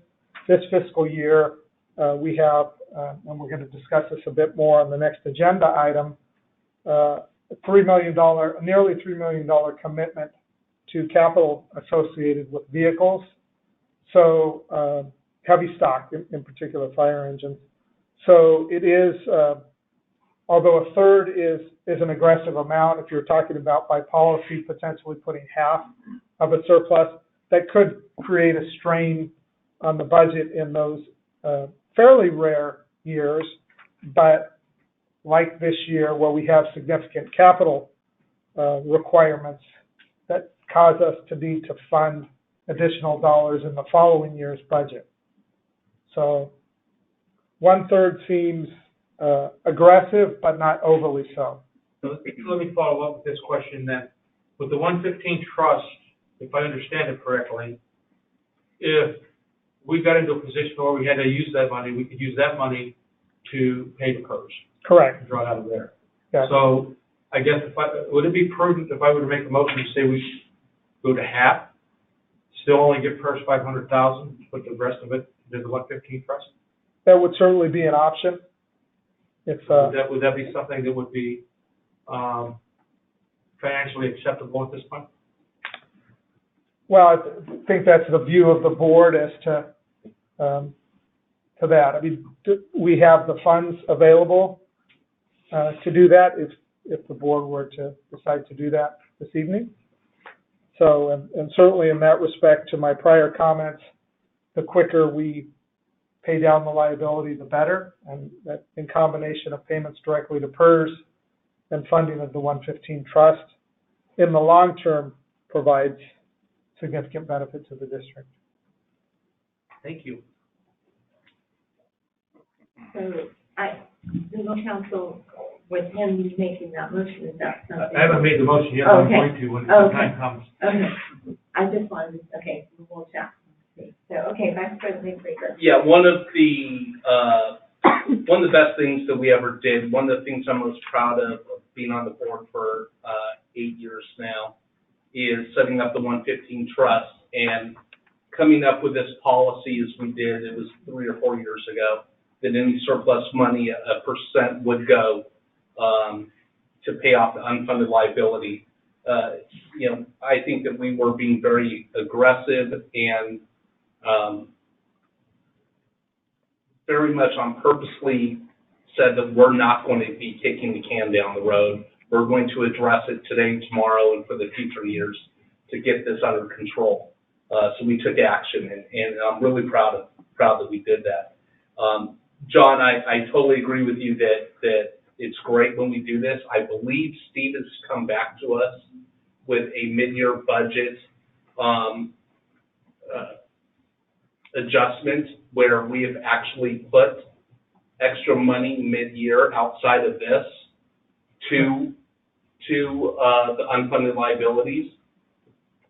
fiscal year, we have, and we're going to discuss this a bit more on the next agenda item, nearly $3 million commitment to capital associated with vehicles. So heavy stock, in particular fire engines. So it is, although 1/3 is an aggressive amount, if you're talking about by policy potentially putting half of a surplus, that could create a strain on the budget in those fairly rare years. But like this year, where we have significant capital requirements that cause us to need to fund additional dollars in the following year's budget. So 1/3 seems aggressive, but not overly so. So let me follow up with this question then. With the 115 trust, if I understand it correctly, if we got into a position where we had to use that money, we could use that money to pay the PERS. Correct. Draw it out of there. Yeah. So I guess would it be prudent if I were to make a motion to say we should go to half, still only get PERS 500,000, put the rest of it into the 115 trust? That would certainly be an option. If would that be something that would be financially acceptable at this point? Well, I think that's the view of the board as to that. I mean, we have the funds available to do that if the board were to decide to do that this evening. So, and certainly in that respect, to my prior comments, the quicker we pay down the liability, the better, and that in combination of payments directly to PERS and funding of the 115 trust, in the long term, provides significant benefit to the district. Thank you. So, legal counsel, with him making that motion, is that something? I haven't made the motion yet, Okay. I'm going to when the time comes. Okay, I just wanted, we'll chat. So, okay, Vice President Krieger. Yeah, one of the best things that we ever did, one of the things I'm most proud of being on the board for 8 years now, is setting up the 115 trust and coming up with this policy as we did. It was 3 or 4 years ago, that any surplus money, a percent would go to pay off the unfunded liability. You know, I think that we were being very aggressive and very much on purposely said that we're not going to be kicking the can down the road. We're going to address it today, tomorrow, and for the future years to get this under control. So we took action, and I'm really proud that we did that. John, I totally agree with you that it's great when we do this. I believe Steve has come back to us with a mid-year budget adjustment where we have actually put extra money mid-year outside of this to the unfunded liabilities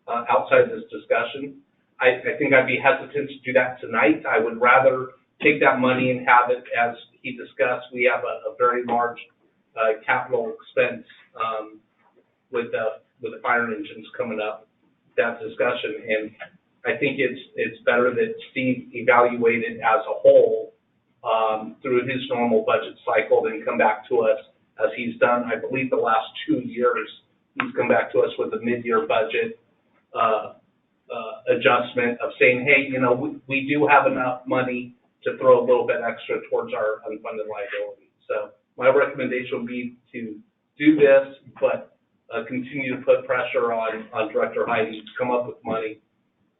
outside of this discussion. I think I'd be hesitant to do that tonight. I would rather take that money and have it, as he discussed. We have a very large capital expense with the fire engines coming up, that discussion. And I think it's better that Steve evaluate it as a whole through his normal budget cycle than come back to us as he's done. I believe the last 2 years, he's come back to us with a mid-year budget adjustment of saying, hey, you know, we do have enough money to throw a little bit extra towards our unfunded liability. So my recommendation would be to do this, but continue to put pressure on Director Heidi to come up with money.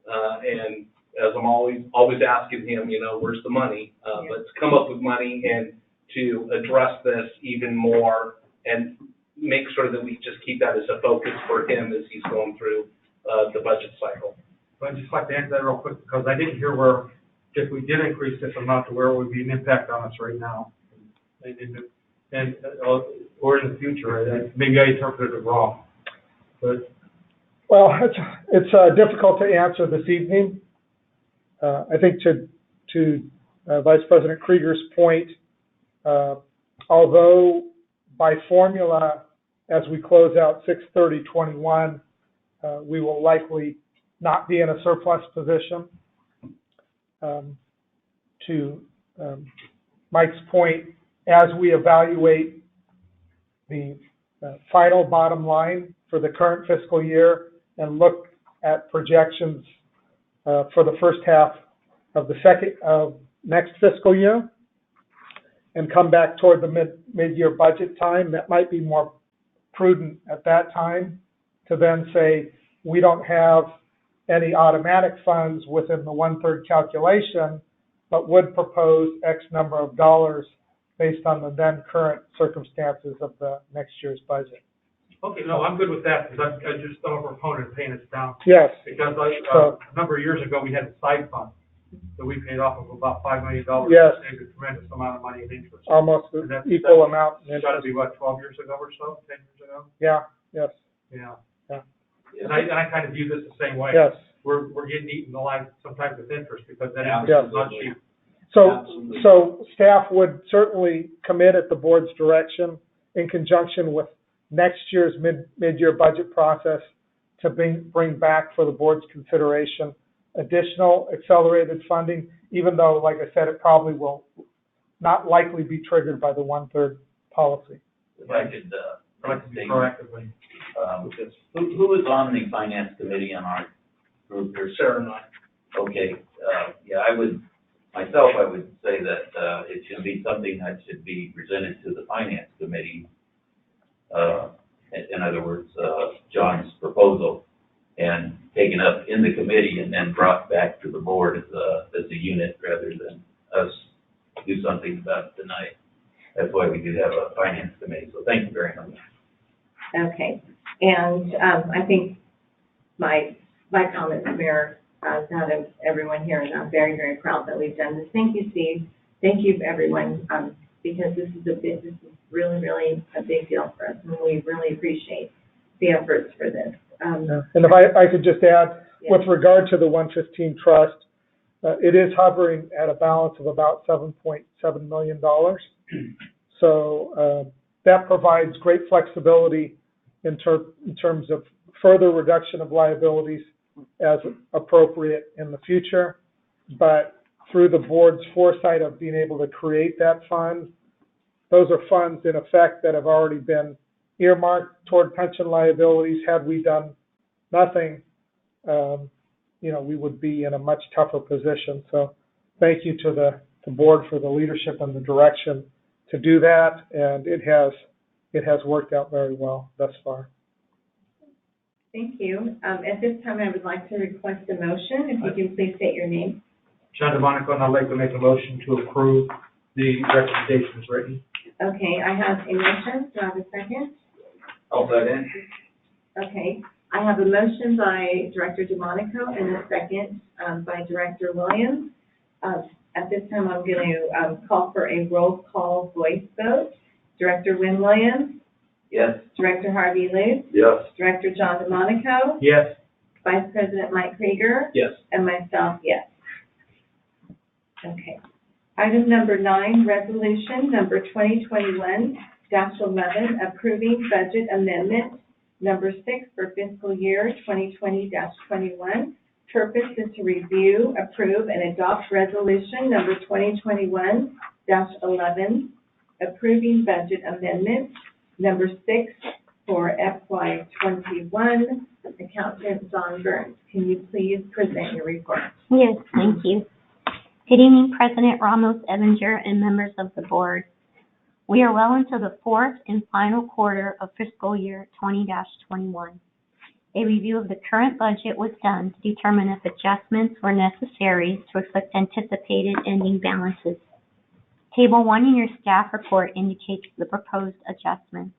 And as I'm always asking him, you know, where's the money? But to come up with money and to address this even more and make sure that we just keep that as a focus for him as he's going through the budget cycle. I'd just like to answer that real quick, because I didn't hear where, if we did increase this amount, to where it would be an impact on us right now. Or in the future, maybe I interpreted it wrong. But well, it's difficult to answer this evening. I think to Vice President Krieger's point, although by formula, as we close out 6/30/21, we will likely not be in a surplus position. To Mike's point, as we evaluate the final bottom line for the current fiscal year and look at projections for the first half of the next fiscal year, and come back toward the mid-year budget time, that might be more prudent at that time to then say, we don't have any automatic funds within the 1/3 calculation, but would propose X number of dollars based on the then current circumstances of the next year's budget. okay, no, I'm good with that, because I just don't have a proponent of paying us down. Yes. Because a number of years ago, we had a side fund that we paid off of about $5 million. Yes. Saved a tremendous amount of money in interest. Almost And that's equal amount. It's got to be, what, 12 years ago or so, 10 years ago? Yeah, yes. Yeah. Yeah. And I kind of view this the same way. Yes. We're getting eaten alive sometimes with interest, because that Yeah. interest is not cheap. So staff would certainly commit at the board's direction in conjunction with next year's mid-year budget process to bring back for the board's consideration additional accelerated funding, even though, like I said, it probably will not likely be triggered by the 1/3 policy. If I could I'd like to be Thank- proactively Um, with this. who is on the finance committee on our group here? Sarah and I. Okay, yeah, I would say that, it should be something that should be presented to the finance committee. In other words, John's proposal, and taken up in the committee and then brought back to the board as a unit rather than us do something about it tonight. That's why we do have a finance committee, so thank you very much. Okay, and, I think my comments mirror, that of everyone here, and I'm very, very proud that we've done this. Thank you, Steve. Thank you, everyone, because this is really, really a big deal for us, and we really appreciate the efforts for this. And if I could just add, with regard to the 115 trust, it is hovering at a balance of about $7.7 million. So that provides great flexibility in terms of further reduction of liabilities as appropriate in the future. But through the board's foresight of being able to create that fund, those are funds in effect that have already been earmarked toward pension liabilities. Had we done nothing, we would be in a much tougher position. So thank you to the board for the leadership and the direction to do that, and it has worked out very well thus far. Thank you. At this time, I would like to request a motion. If you can please state your name. John DeMonico, and I'd like to make a motion to approve the recommendations written. Okay, I have a motion. Do I have a second? I'll second. Okay, I have a motion by Director DeMonico and a second by Director Williams. At this time, I'm going to call for a roll call voice vote. Director Wynn Williams? Yes. Director Harvey Luce? Yes. Director John DeMonico? Yes. Vice President Mike Krieger? Yes. And myself, yes. Okay. Item number 9, resolution number 2021-11, approving budget amendment number 6 for fiscal year 2020-21. Purpose is to review, approve, and adopt resolution number 2021-11, approving budget amendment number 6 for FY21. Accountant Don Burns, can you please present your report? Yes, thank you. Good evening, President Ramos, Evinger, and members of the board. We are well into the 4th and final quarter of fiscal year 20-21. A review of the current budget was done to determine if adjustments were necessary to reflect anticipated ending balances. Table 1 in your staff report indicates the proposed adjustments.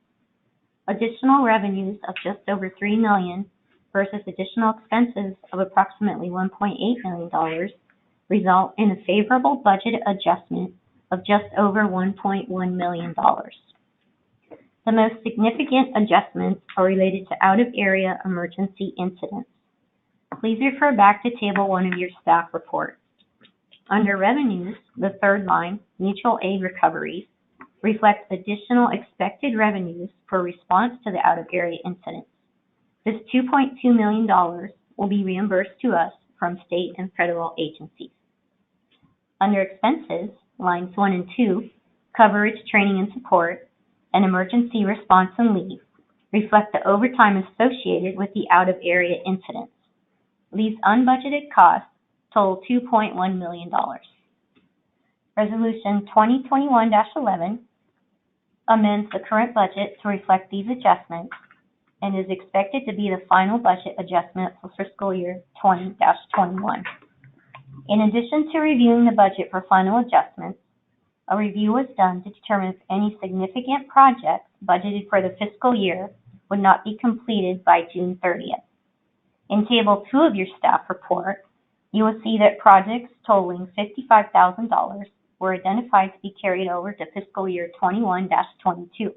Additional revenues of just over $3 million versus additional expenses of approximately $1.8 million result in a favorable budget adjustment of just over $1.1 million. The most significant adjustments are related to out-of-area emergency incidents. Please refer back to Table 1 of your staff report. Under revenues, the third line, mutual aid recoveries, reflects additional expected revenues for response to the out-of-area incidents. This $2.2 million will be reimbursed to us from state and federal agencies. Under expenses, lines 1 and 2, coverage, training, and support, and emergency response and leave, reflect the overtime associated with the out-of-area incidents. These unbudgeted costs total $2.1 million. Resolution 2021-11 amends the current budget to reflect these adjustments and is expected to be the final budget adjustment for fiscal year 20-21. In addition to reviewing the budget for final adjustments, a review was done to determine if any significant projects budgeted for the fiscal year would not be completed by June 30th. In Table 2 of your staff report, you will see that projects totaling $55,000 were identified to be carried over to fiscal year 21-22.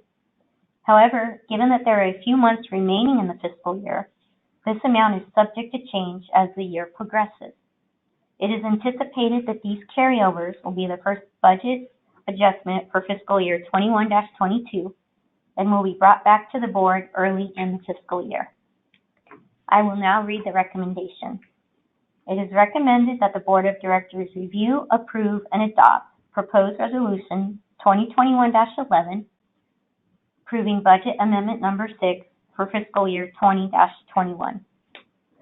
However, given that there are a few months remaining in the fiscal year, this amount is subject to change as the year progresses. It is anticipated that these carryovers will be the first budget adjustment for fiscal year 21-22 and will be brought back to the board early in the fiscal year. I will now read the recommendation. It is recommended that the Board of Directors review, approve, and adopt proposed resolution 2021-11, approving budget amendment number 6 for fiscal year 20-21.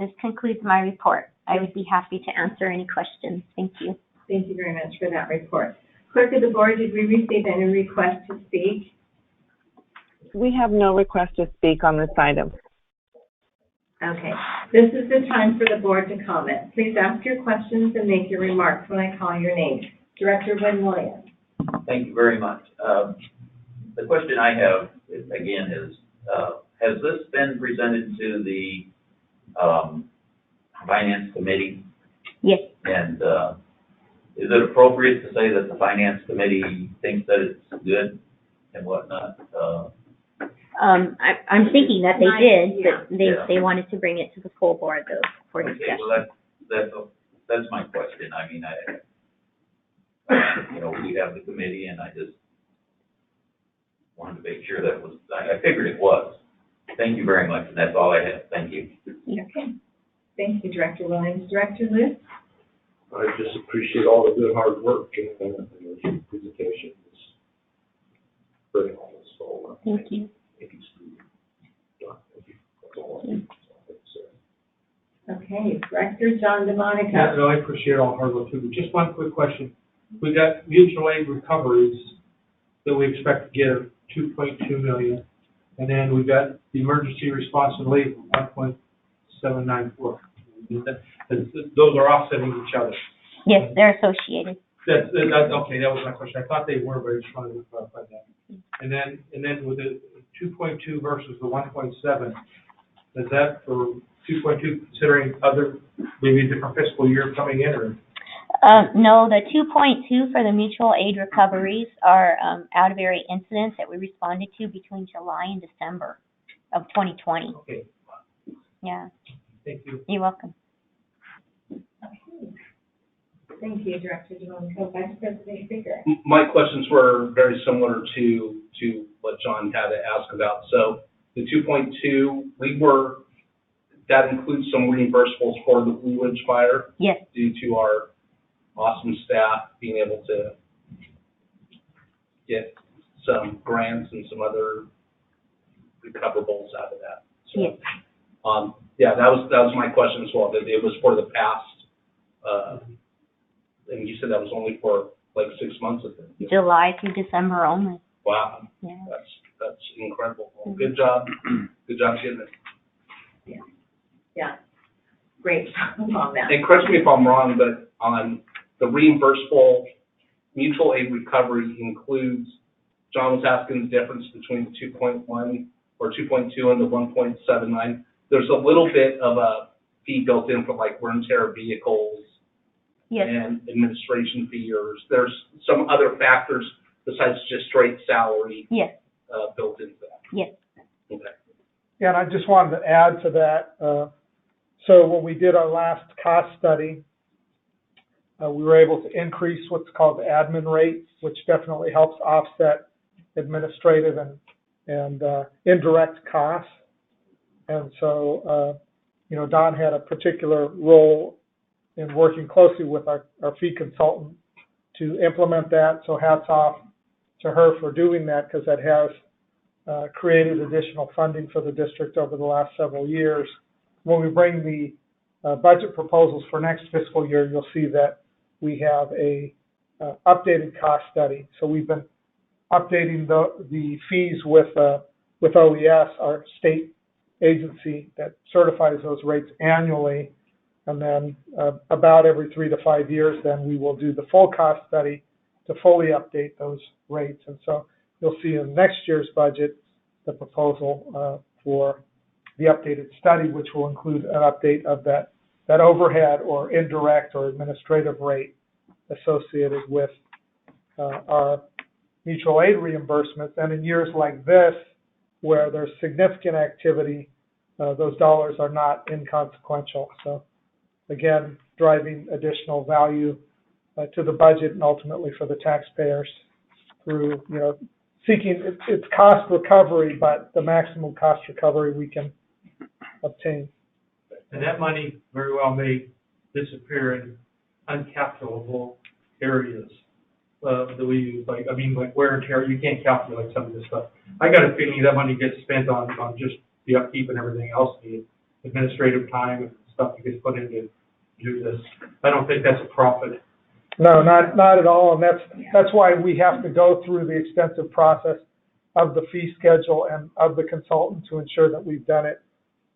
This concludes my report. I would be happy to answer any questions. Thank you. Thank you very much for that report. Clerk of the Board, did we receive any requests to speak? We have no request to speak on this item. Okay, this is the time for the board to comment. Please ask your questions and make your remarks when I call your name. Director Wynn Williams. Thank you very much. The question I have, again, is, has this been presented to the Finance Committee? Yes. And is it appropriate to say that the Finance Committee thinks that it's good and whatnot? I'm thinking that they did, but Yeah. they wanted to bring it to the full board though for Okay, discussion. well, that's my question. I mean, you know, we have the committee, and I just wanted to make sure that was, I figured it was. Thank you very much, and that's all I have. Thank you. Okay. Thank you, Director Williams. Director Lewis? I just appreciate all the good hard work and your presentation. It's very helpful. So, Thank you. thank you, Steve. Thank you. That's all I have to say. Okay, Director John DeMonica. Yeah, no, I appreciate all the hard work too, but just one quick question. We got mutual aid recoveries that we expect to get of $2.2 million, and then we got the emergency response and leave of $1.794. Those are offsetting each other. Yes, they're associated. Okay, that was my question. I thought they were, but I just wanted to clarify that. And then with the 2.2 versus the 1.7, is that for 2.2 considering other, maybe different fiscal year coming in, or? No, the 2.2 for the mutual aid recoveries are out of area incidents that we responded to between July and December of 2020. Okay. Yeah. Thank you. You're welcome. Thank you, Director DeMonica. Vice President Krieger. My questions were very similar to what John had to ask about. So the 2.2, that includes some reimbursables for the Blue Ridge fire? Yes. Due to our awesome staff being able to get some grants and some other recoverables out of that. So, yes. Yeah, that was my question as well. That it was for the past, and you said that was only for like 6 months of it. July through December only. Wow. Yeah. That's incredible. Well, good job. Good job getting it. Yeah. Yeah. Great on that. And correct me if I'm wrong, but on the reimbursable mutual aid recovery includes, John was asking the difference between the 2.1 or 2.2 and the 1.79. There's a little bit of a fee built in for like wear and tear vehicles. Yes. And administration fee, or there's some other factors besides just straight salary. Yes. Built into that. Yes. Okay. Yeah, and I just wanted to add to that. So when we did our last cost study, we were able to increase what's called the admin rate, which definitely helps offset administrative and indirect costs. And so, Don had a particular role in working closely with our fee consultant to implement that. So hats off to her for doing that, because that has created additional funding for the district over the last several years. When we bring the budget proposals for next fiscal year, you'll see that we have a updated cost study. So we've been updating the fees with OES, our state agency that certifies those rates annually. And then about every 3 to 5 years, then we will do the full cost study to fully update those rates. And so you'll see in next year's budget the proposal for the updated study, which will include an update of that overhead or indirect or administrative rate associated with our mutual aid reimbursements. And in years like this, where there's significant activity, those dollars are not inconsequential. So again, driving additional value to the budget and ultimately for the taxpayers through, seeking it's cost recovery, but the maximum cost recovery we can obtain. And that money very well may disappear in uncapitalizable areas. that we use, like wear and tear, you can't calculate some of this stuff. I got a feeling that money gets spent on just the upkeep and everything else, the administrative time and stuff that gets put into do this. I don't think that's a profit. No, not at all, and that's why we have to go through the extensive process of the fee schedule and of the consultant to ensure that we've done it,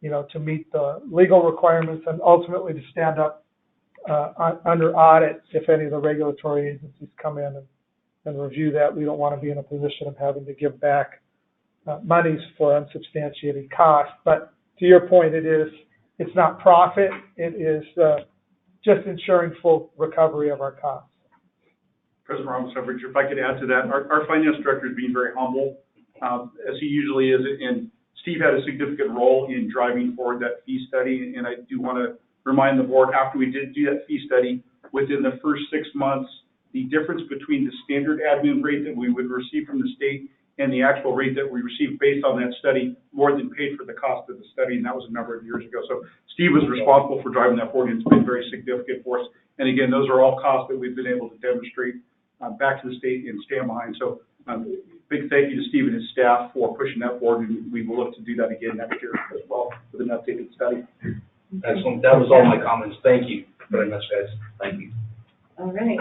to meet the legal requirements and ultimately to stand up under audit if any of the regulatory agencies come in and review that. We don't want to be in a position of having to give back monies for unsubstantiated costs. But to your point, it's not profit. It is just ensuring full recovery of our costs. President Ramos, if I could add to that, our finance director is being very humble, as he usually is, and Steve had a significant role in driving forward that fee study, and I do want to remind the board, after we did do that fee study, within the first 6 months, the difference between the standard admin rate that we would receive from the state and the actual rate that we received based on that study more than paid for the cost of the study, and that was a number of years ago. So Steve was responsible for driving that forward, and it's been very significant for us. And again, those are all costs that we've been able to demonstrate back to the state and stand behind. So big thank you to Steve and his staff for pushing that forward, and we will look to do that again next year as well with an updated study. Excellent. That was all my comments. Thank you very much, guys. Thank you. All right.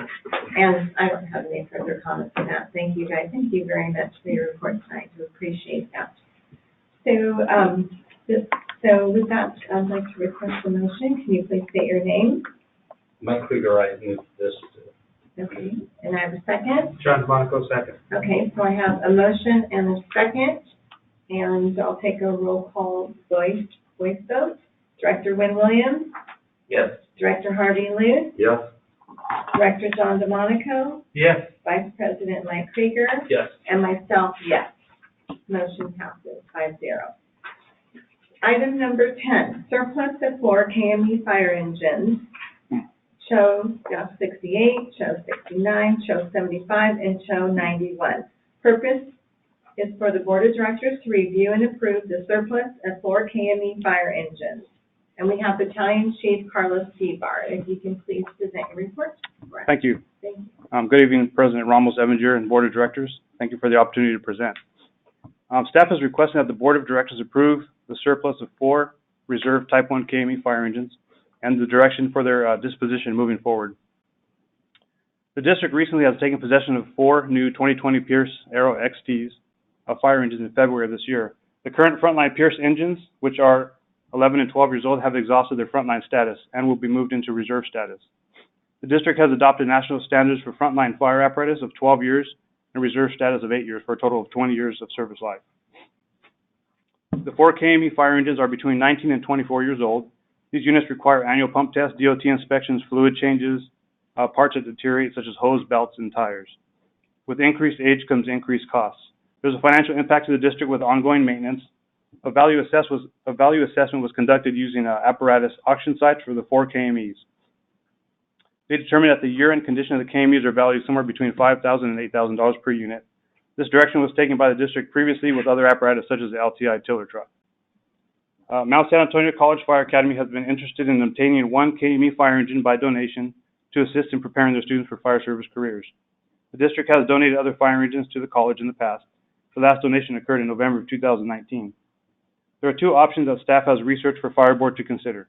And I don't have any further comments on that. Thank you, guys. Thank you very much for your report tonight. We appreciate that. So with that, I'd like to request a motion. Can you please state your name? Mike Krieger, I move this. Okay. And I have a second? John Monaco, second. Okay, so I have a motion and a second, and I'll take a roll call voice vote. Director Wynn Williams? Yes. Director Harvey Luce? Yes. Director John DeMonico? Yes. Vice President Mike Krieger? Yes. And myself, yes. Motion passes 5-0. Item number 10, surplus of 4 KME fire engines. Show 68, Show 69, Show 75, and Show 91. Purpose is for the Board of Directors to review and approve the surplus of 4 KME fire engines. And we have Battalion Chief Carlos Seabar. If you can please present your report. Thank you. Thank you. Good evening, President Ramos Evinger and Board of Directors. Thank you for the opportunity to present. Staff is requesting that the Board of Directors approve the surplus of 4 reserve Type 1 KME fire engines and the direction for their disposition moving forward. The district recently has taken possession of 4 new 2020 Pierce Aero XTs fire engines in February of this year. The current frontline Pierce engines, which are 11 and 12 years old, have exhausted their frontline status and will be moved into reserve status. The district has adopted national standards for frontline fire apparatus of 12 years and reserve status of 8 years for a total of 20 years of service life. The 4 KME fire engines are between 19 and 24 years old. These units require annual pump tests, DOT inspections, fluid changes, parts that deteriorate such as hose, belts, and tires. With increased age comes increased costs. There's a financial impact to the district with ongoing maintenance. A value assessment was conducted using apparatus auction sites for the 4 KMEs. They determined that the year-end condition of the KMEs are valued somewhere between $5,000 and $8,000 per unit. This direction was taken by the district previously with other apparatus such as the LTI tiller truck. Mount San Antonio College Fire Academy has been interested in obtaining 1 KME fire engine by donation to assist in preparing their students for fire service careers. The district has donated other fire engines to the college in the past. The last donation occurred in November of 2019. There are 2 options that staff has researched for Fire Board to consider.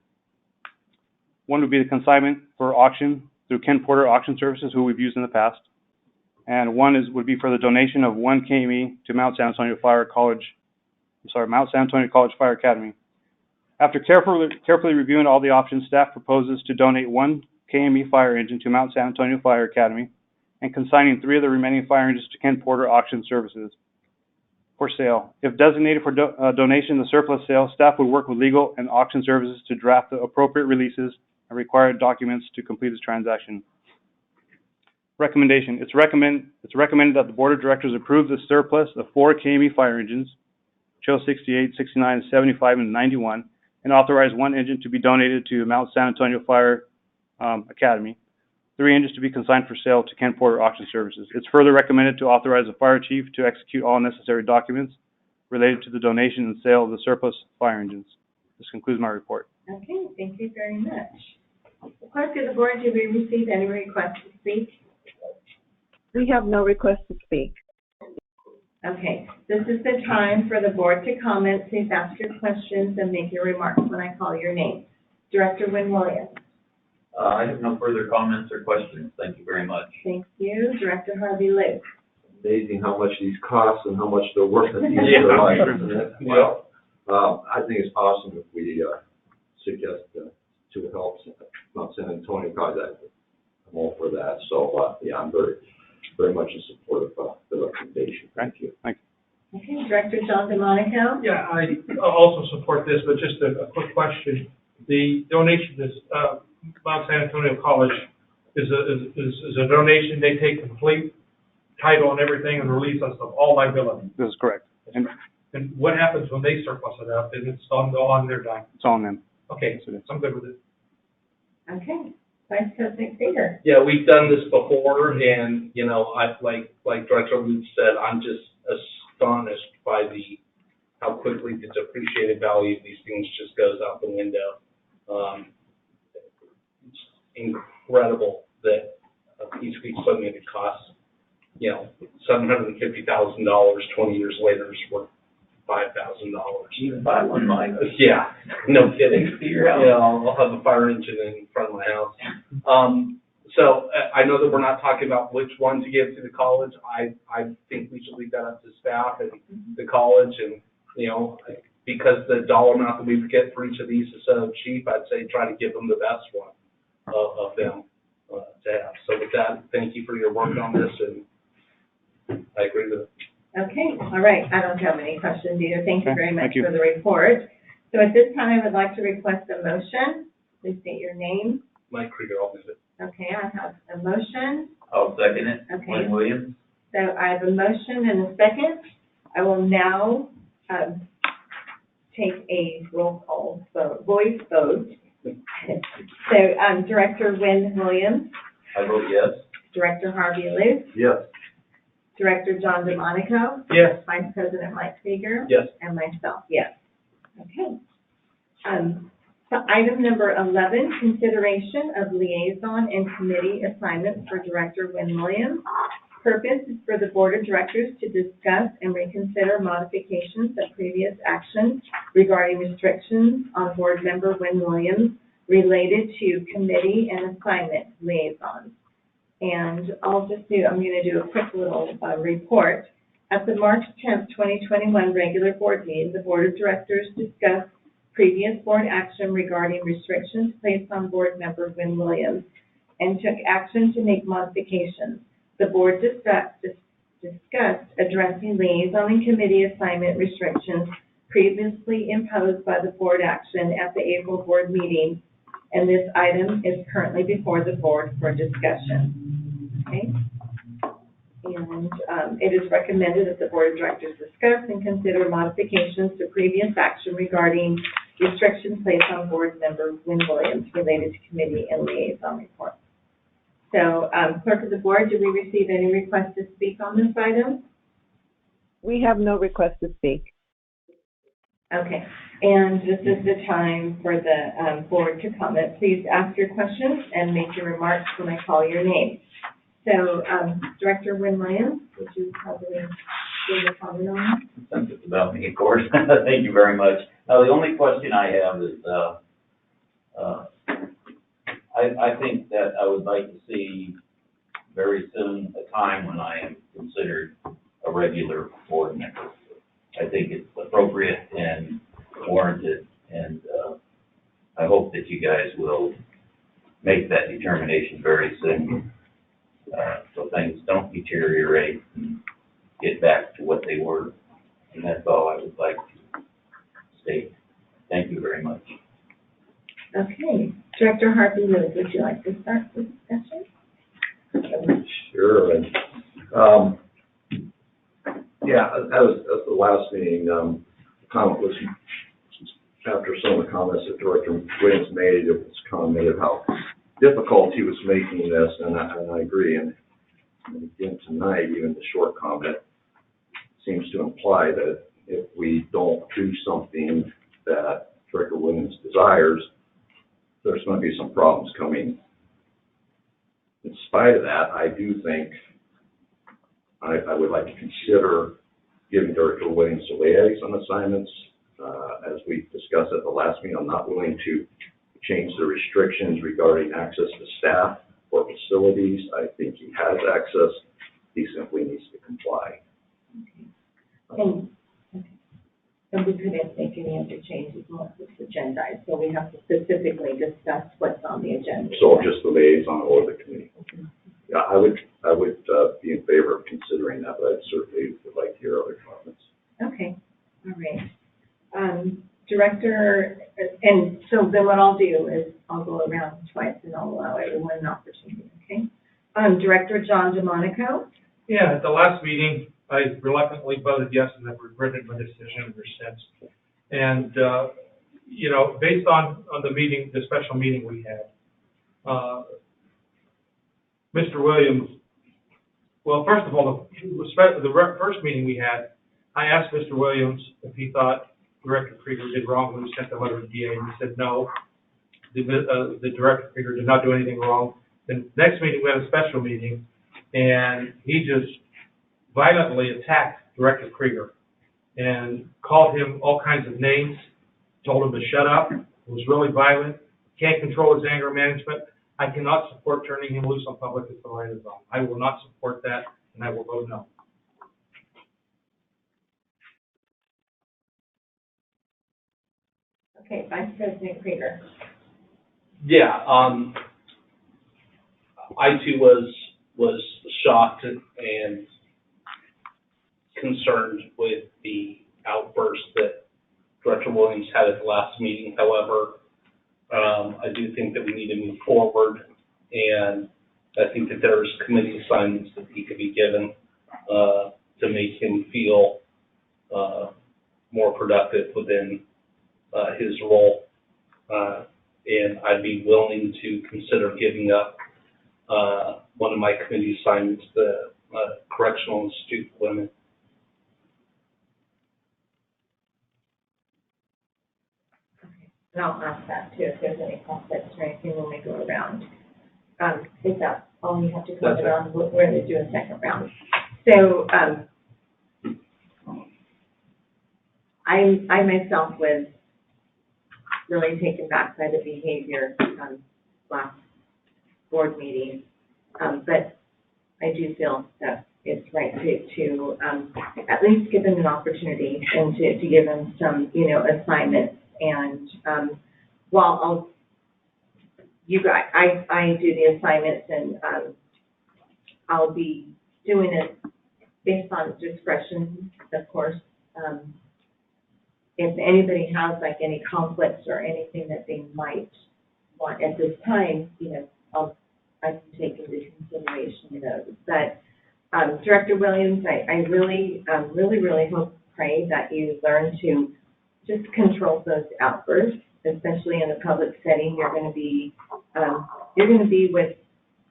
One would be the consignment for auction through Ken Porter Auction Services, who we've used in the past. And one would be for the donation of 1 KME to Mount San Antonio College Fire Academy. After carefully reviewing all the options, staff proposes to donate 1 KME fire engine to Mount San Antonio Fire Academy and consigning 3 of the remaining fire engines to Ken Porter Auction Services for sale. If designated for donation, the surplus sale, staff would work with legal and auction services to draft the appropriate releases and required documents to complete this transaction. Recommendation. It's recommended that the Board of Directors approve the surplus of 4 KME fire engines, Cho 68, 69, 75, and 91, and authorize 1 engine to be donated to Mount San Antonio Fire Academy, 3 engines to be consigned for sale to Ken Porter Auction Services. It's further recommended to authorize the fire chief to execute all necessary documents related to the donation and sale of the surplus fire engines. This concludes my report. Okay, thank you very much. Clerk of the Board, did we receive any requests to speak? We have no request to speak. Okay, this is the time for the board to comment. Please ask your questions and make your remarks when I call your name. Director Wynn Williams. I have no further comments or questions. Thank you very much. Thank you. Director Harvey Liu. Amazing how much these cost and how much they're worth at the end of Yeah. their life, isn't it? Yeah. I think it's awesome if we suggest to help Mount San Antonio, because I'm all for that. So, yeah, I'm very much in support of the recommendation. Thank you. Okay, Director John DeMonico. Yeah, I also support this, but just a quick question. The donation to Mount San Antonio College is a donation. They take complete title and everything and release us of all liability. This is correct. And And what happens when they surplus it out? Is it on their dime? it's on them. Okay, so I'm good with it. Okay, Vice President Krieger. Yeah, we've done this before, and, you know, like Director Luke said, I'm just astonished by how quickly the depreciated value of these things just goes out the window. It's incredible that a piece of equipment that costs, you know, $750,000, 20 years later is worth $5,000. You can buy one, Mike. Yeah, no kidding. To your house. Yeah, I'll have a fire engine in front of my house. So I know that we're not talking about which one to give to the college. I think we should leave that up to staff and the college, and, you know, because the dollar amount that we get for each of these is so cheap, I'd say try to give them the best one of them to have. So with that, thank you for your work on this, and I agree with it. Okay, all right. I don't have any questions either. Thank you very much Thank you. for the report. So at this time, I would like to request a motion. Please state your name. Mike Krieger, I'll move it. Okay, I have a motion. I'll second it. Okay. Wynn Williams. So I have a motion and a second. I will now take a roll call vote, voice vote. So Director Wynn Williams, I vote yes. Director Harvey Liu, Yes. Director John DeMonico, Yes. Vice President Mike Krieger, Yes. and myself, yes. Okay. So item number 11, consideration of liaison and committee assignments for Director Wynn Williams. Purpose is for the Board of Directors to discuss and reconsider modifications of previous action regarding restrictions on Board Member Wynn Williams related to committee and assignment liaisons. And I'm going to do a quick little report. At the March 10th, 2021 regular board meeting, the Board of Directors discussed previous board action regarding restrictions placed on Board Member Wynn Williams and took action to make modifications. The board discussed addressing liaison and committee assignment restrictions previously imposed by the board action at the April board meeting, and this item is currently before the board for discussion. Okay? And it is recommended that the Board of Directors discuss and consider modifications to previous action regarding restrictions placed on Board Member Wynn Williams related to committee and liaison reports. So, Clerk of the Board, did we receive any requests to speak on this item? We have no request to speak. Okay, and this is the time for the board to comment. Please ask your questions and make your remarks when I call your name. So, Director Wynn Williams, would you probably give a comment on that? Since it's about me, of course. Thank you very much. Now, the only question I have is, I think that I would like to see very soon a time when I am considered a regular board member. I think it's appropriate and warranted, and I hope that you guys will make that determination very soon, so things don't deteriorate and get back to what they were. And that's all I would like to state. Thank you very much. Okay, Director Harvey Lewis, would you like to start the discussion? Sure. And, yeah, at the last meeting, comment was, after some of the comments that Director Williams made, it was commented how difficult he was making this, and I agree. And again, tonight, even the short comment seems to imply that if we don't do something that Director Williams desires, there's going to be some problems coming. In spite of that, I do think I would like to consider giving Director Williams a liaison assignments. As we discussed at the last meeting, I'm not willing to change the restrictions regarding access to staff or facilities. I think he has access. He simply needs to comply. And we couldn't make any other changes unless it's agendized, so we have to specifically discuss what's on the agenda. So just the liaison or the committee. Yeah, I would be in favor of considering that, but I certainly would like to hear other comments. Okay, all right. Director, and so then what I'll do is I'll go around twice and I'll allow everyone an opportunity, okay? Director John DeMonico? Yeah, at the last meeting, I reluctantly voted yes, and I've regretted my decision ever since. And, you know, based on the meeting, the special meeting we had, Mr. Williams, well, first of all, the first meeting we had, I asked Mr. Williams if he thought Director Krieger did wrong when he sent the letter to DA, and he said no. The Director Krieger did not do anything wrong. The next meeting, we had a special meeting, and he just violently attacked Director Krieger and called him all kinds of names, told him to shut up. It was really violent. Can't control his anger management. I cannot support turning him loose on public authority. I will not support that, and I will vote no. Okay, Vice President Krieger. Yeah, I too was shocked and concerned with the outburst that Director Williams had at the last meeting. However, I do think that we need to move forward, and I think that there's committee assignments that he could be given to make him feel more productive within his role. And I'd be willing to consider giving up one of my committee assignments, the Correctional Institute for Women. And I'll ask that too, if there's any conflicts or anything when we go around. Is that all you have to comment on? We're going to do a second round. So, I myself was really taken back by the behavior last board meeting, but I do feel that it's right to at least give them an opportunity and to give them some, assignments. And while I do the assignments, and I'll be doing it based on discretion, of course. If anybody has like any conflicts or anything that they might want at this time, I can take into consideration those. But Director Williams, I really hope, pray that you learn to just control those outbursts, especially in a public setting. You're going to be with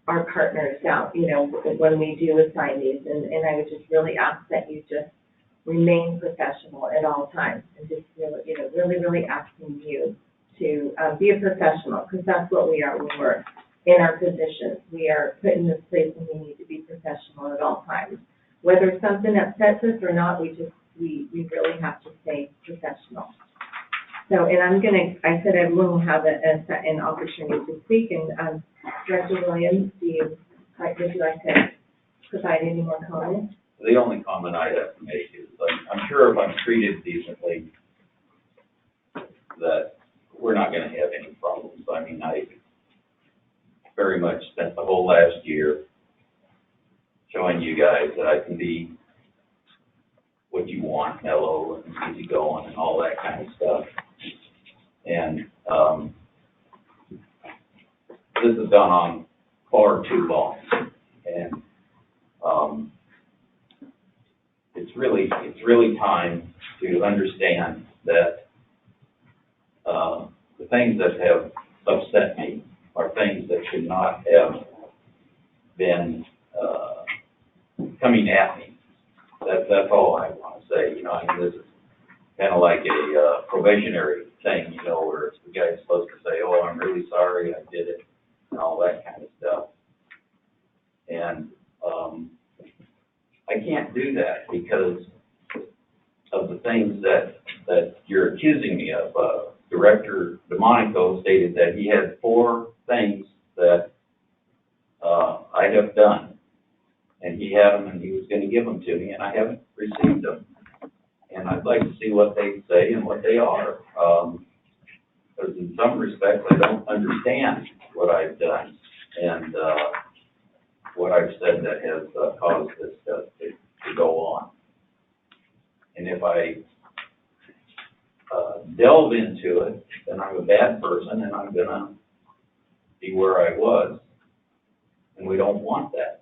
our partners out, when we do assign these, and I would just really ask that you just remain professional at all times, and just really asking you to be a professional, because that's what we are when we're in our positions. We are put in this place and we need to be professional at all times. Whether something upsets us or not, we really have to stay professional. So, and I said everyone will have an opportunity to speak, and Director Williams, would you like to provide any more comments? The only comment I have to make is I'm sure if I'm treated decently, that we're not going to have any problems. I mean, I very much spent the whole last year showing you guys that I can be what you want, mellow and easygoing and all that kind of stuff. And this has gone on far too long. And it's really time to understand that the things that have upset me are things that should not have been coming at me. That's all I want to say. I mean, this is kind of like a probationary thing, where the guy's supposed to say, "Oh, I'm really sorry, I did it," and all that kind of stuff. And I can't do that because of the things that you're accusing me of. Director DeMonico stated that he had 4 things that I have done, and he had them, and he was going to give them to me, and I haven't received them. And I'd like to see what they say and what they are, because in some respects I don't understand what I've done and what I've said that has caused this to go on. And if I delve into it, then I'm a bad person, and I'm gonna be where I was, and we don't want that.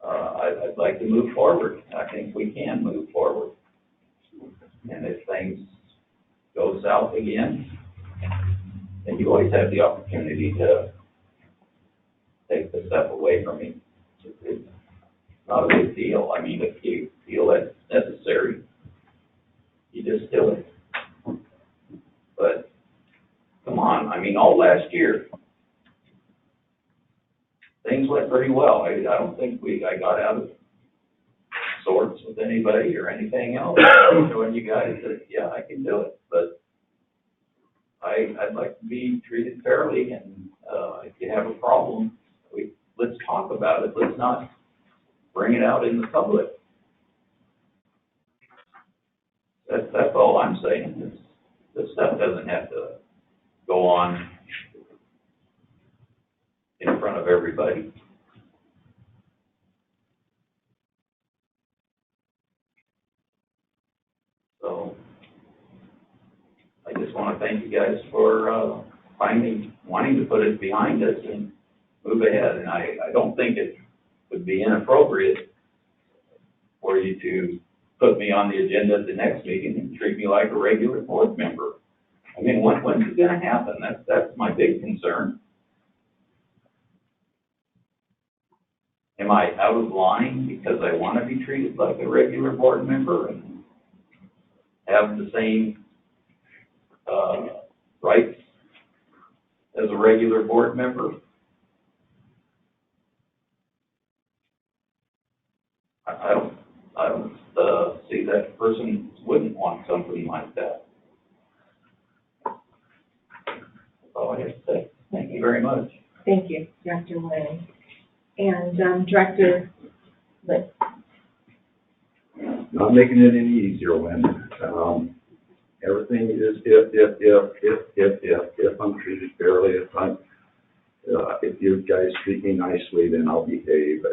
I'd like to move forward. I think we can move forward. And if things go south again, then you always have the opportunity to take the step away from me. It's not a big deal. I mean, if you feel that's necessary, you just do it. But come on, I mean, all last year, things went pretty well. I don't think I got out of sorts with anybody or anything else. Showing you guys that, yeah, I can do it. But I'd like to be treated fairly, and if you have a problem, let's talk about it. Let's not bring it out in the public. That's all I'm saying. This stuff doesn't have to go on in front of everybody. So I just want to thank you guys for finally wanting to put it behind us and move ahead. And I don't think it would be inappropriate for you to put me on the agenda at the next meeting and treat me like a regular board member. I mean, when's it going to happen? That's my big concern. Am I out of line because I want to be treated like a regular board member and have the same rights as a regular board member? I don't see that person wouldn't want something like that. That's all I have to say. Thank you very much. Thank you, Director Lynn. And Director Litt. Not making it any easier, Lynn. Everything is if I'm treated fairly, if you guys treat me nicely, then I'll behave.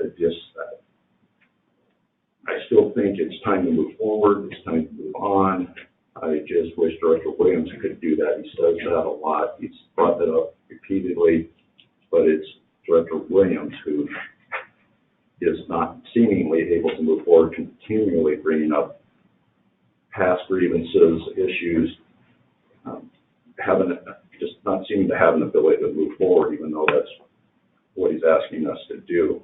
I still think it's time to move forward. It's time to move on. I just wish Director Williams could do that. He says that a lot. He's brought that up repeatedly, but it's Director Williams who is not seemingly able to move forward, continually bringing up past grievances, issues, just not seeming to have an ability to move forward, even though that's what he's asking us to do.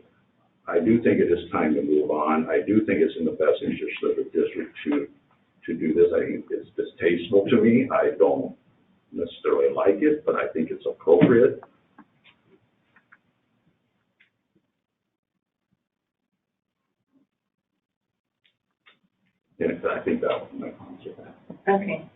I do think it is time to move on. I do think it's in the best interest of the district to do this. I think it's distasteful to me. I don't necessarily like it, but I think it's appropriate. And I think that was my answer. Okay.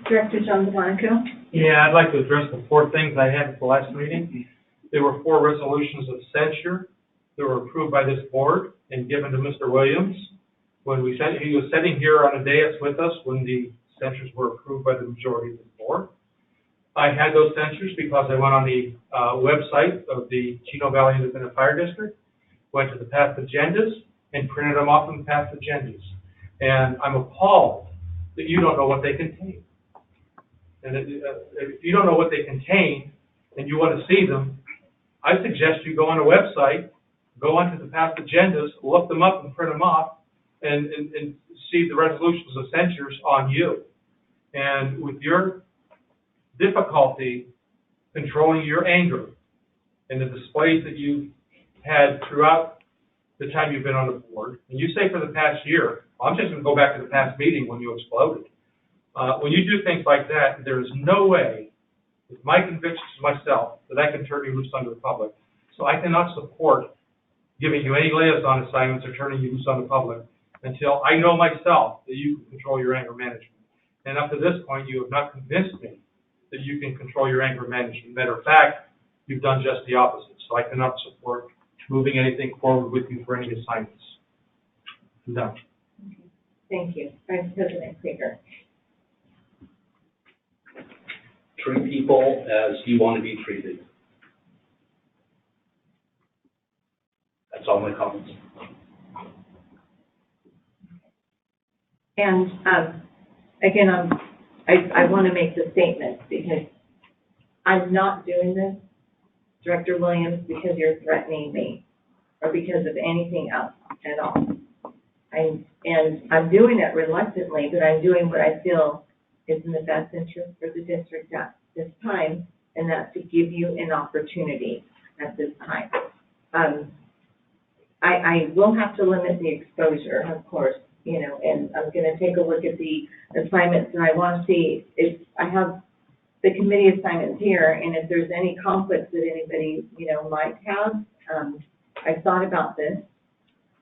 Director John DeMonico. Yeah, I'd like to address the 4 things I had at the last meeting. There were 4 resolutions of censure that were approved by this board and given to Mr. Williams. When he was sitting here on a dais with us when the censures were approved by the majority of the board. I had those censures because I went on the website of the Chino Valley Independent Fire District, went to the past agendas, and printed them off from the past agendas. And I'm appalled that you don't know what they contain. And if you don't know what they contain and you want to see them, I suggest you go on a website, go onto the past agendas, look them up and print them off, and see the resolutions of censures on you. And with your difficulty controlling your anger and the displays that you've had throughout the time you've been on the board, and you say for the past year, well, I'm just going to go back to the past meeting when you exploded. When you do things like that, there is no way, with my convictions myself, that I can turn you loose on the public. So So I cannot support giving you any liaison assignments or turning you loose on the public until I know myself that you can control your anger management. And up to this point, you have not convinced me that you can control your anger management. Matter of fact, you've done just the opposite. So I cannot support moving anything forward with you for any assignments. I'm done. Thank you. Vice President Krieger. Treat people as you want to be treated. That's all my comments. And again, I want to make the statement because I'm not doing this, Director Williams, because you're threatening me or because of anything else at all. I'm doing it reluctantly, but I'm doing what I feel is in the best interest for the district at this time, and that's to give you an opportunity at this time. I will have to limit the exposure, of course, you know, and I'm going to take a look at the assignments, and I want to see if I have the committee assignments here, and if there's any conflicts that anybody, you know, might have. I've thought about this,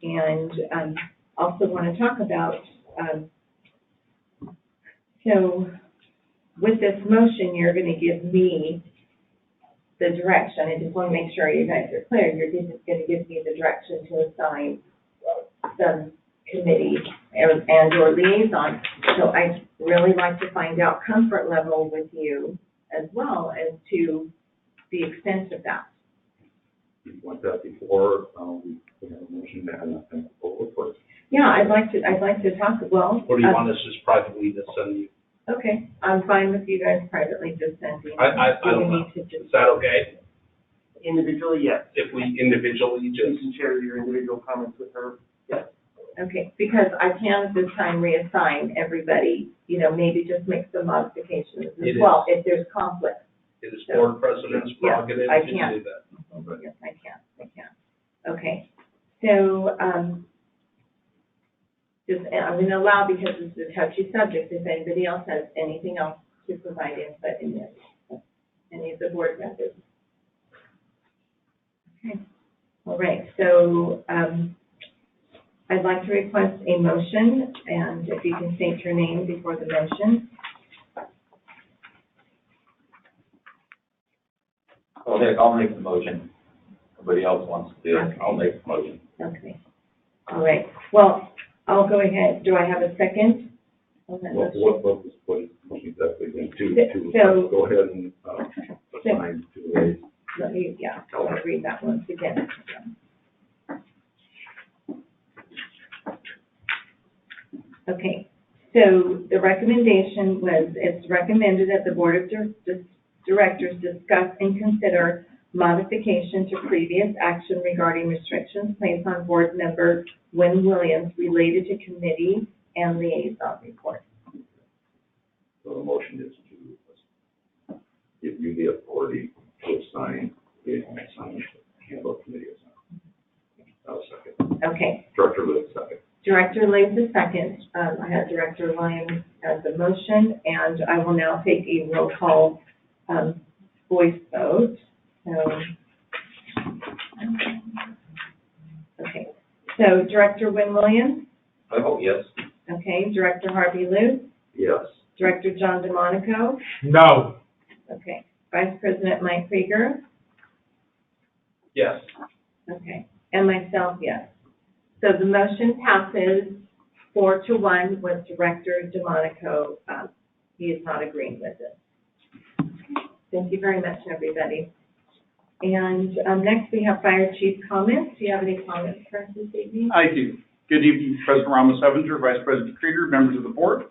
and also want to talk about, so with this motion, you're going to give me the direction. I just want to make sure you guys are clear. You're just going to give me the direction to assign some committee and or liaison. So I'd really like to find out comfort level with you as well as to the extent of that. You want that before we have a motion to have nothing over first? Yeah, I'd like to talk, well. What do you want us just privately to send you? Okay, I'm fine with you guys privately just sending. I don't know. Is that okay? Individually, yes. If we individually You just, can share your individual comments with her. Yes. Okay, because I can at this time reassign everybody, you know, maybe just make some modifications as It well if there's conflict. it is board president's prerogative I to can. do that. Yes, I can. Okay, so, I'm going to allow, because this is a touchy subject, if anybody else has anything else to provide input in this, any of the board members. Okay, all right, so I'd like to request a motion, and if you can state your name before the motion. Well, Nick, I'll make the motion. Somebody else wants to do it, Okay. I'll make the motion. Okay, all right, well, I'll go ahead. Do I have a second on that What motion? was exactly going to So- go ahead and assign to a. Let me, yeah, I'll read that once again. Okay, so the recommendation was, it's recommended that the Board of Directors discuss and consider modification to previous action regarding restrictions placed on board member Wynn Williams related to committee and liaison reports. So the motion is to give you the authority to assign liaison assignments, handle committee assignments. I'll second. Okay, Director Lewis, second. Director Lays the second. I have Director Williams as the motion, and I will now take a roll call voice vote. So, okay. So Director Wynn Williams, I vote yes. okay. Director Harvey Liu, Yes. Director John DeMonico, No. okay. Vice President Mike Krieger, Yes. okay. And myself, yes. So the motion passes 4-1 with Director DeMonico. He is not agreeing with it. Thank you very much, everybody. And next we have Fire Chief comments. Do you have any comments for us this evening? I do. Good evening, President Ramos-Evinger, Vice President Krieger, members of the board.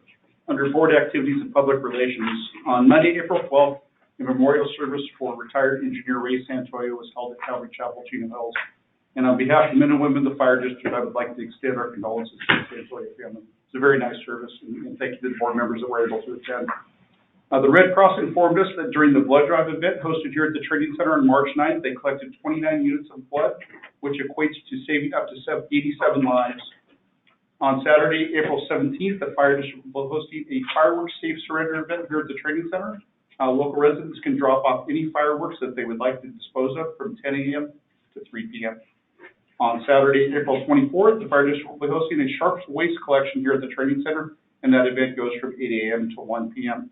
Under Board Activities and Public Relations, on Monday, April 12th, a memorial service for retired engineer Ray Santoyo was held at Calvary Chapel, Chino Hills. And on behalf of the men and women of the fire district, I would like to extend our condolences to the Santoyo family. It's a very nice service, and thank you to the board members that were able to attend. The Red Cross informed us that during the blood drive event hosted here at the Training Center on March 9th, they collected 29 units of blood, which equates to saving up to 87 lives. On Saturday, April 17th, the fire district will be hosting a fireworks safe surrender event here at the Training Center. Local residents can drop off any fireworks that they would like to dispose of from 10 a.m. to 3 p.m. On Saturday, April 24th, the fire district will be hosting a sharps waste collection here at the training center, and that event goes from 8 a.m. to 1 p.m.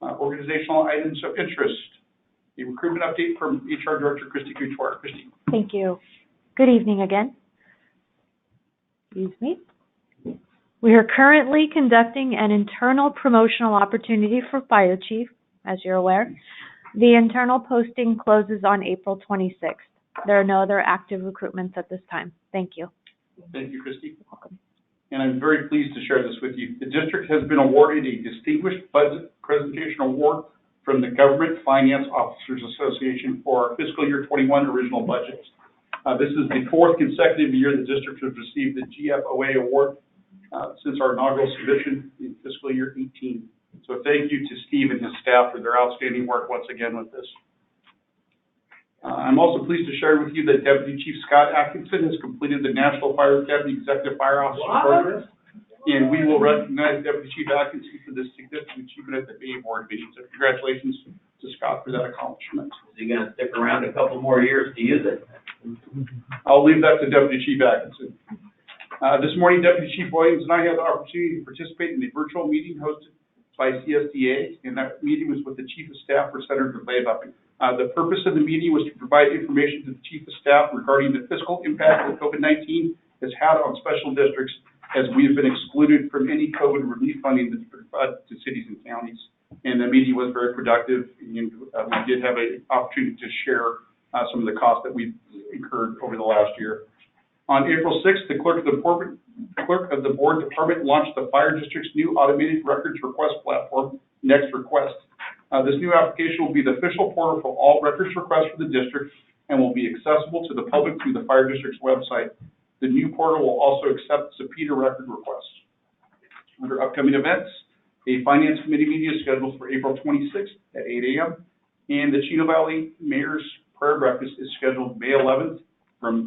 Organizational items of interest. A recruitment update from HR Director Christy Couture. Christy. Thank you. Good evening again. Excuse me. We are currently conducting an internal promotional opportunity for fire chief, as you're aware. The internal posting closes on April 26th. There are no other active recruitments at this time. Thank you. Thank you, Christy. You're welcome. And I'm very pleased to share this with you. The district has been awarded a Distinguished Budget Presentation Award from the Government Finance Officers Association for our fiscal year 21 original budget. This is the fourth consecutive year the district has received the GFOA award since our inaugural submission in fiscal year 18. So thank you to Steve and his staff for their outstanding work once again with this. I'm also pleased to share with you that Deputy Chief Scott Atkinson has completed the National Fire Academy Executive Fire Officer Program. And we will recognize Deputy Chief Atkinson for this significant achievement at the Bay Board meeting. So congratulations to Scott for that accomplishment. Is he gonna stick around a couple more years to use it? I'll leave that to Deputy Chief Atkinson. This morning, Deputy Chief Williams and I had the opportunity to participate in a virtual meeting hosted by CSDA, and that meeting was with the Chief of Staff for Senator Leyva. The purpose of the meeting was to provide information to the Chief of Staff regarding the fiscal impact that COVID-19 has had on special districts, as we have been excluded from any COVID relief funding that's provided to cities and counties. And the meeting was very productive, and we did have an opportunity to share some of the costs that we've incurred over the last year. On April 6th, the clerk of the board department launched the fire district's new automated records request platform, Next Request. This new application will be the official portal for all records requests for the district and will be accessible to the public through the fire district's website. The new portal will also accept subpoena record requests. Under upcoming events, a finance committee meeting is scheduled for April 26th at 8 a.m. and the Chino Valley Mayor's Prayer Breakfast is scheduled May 11th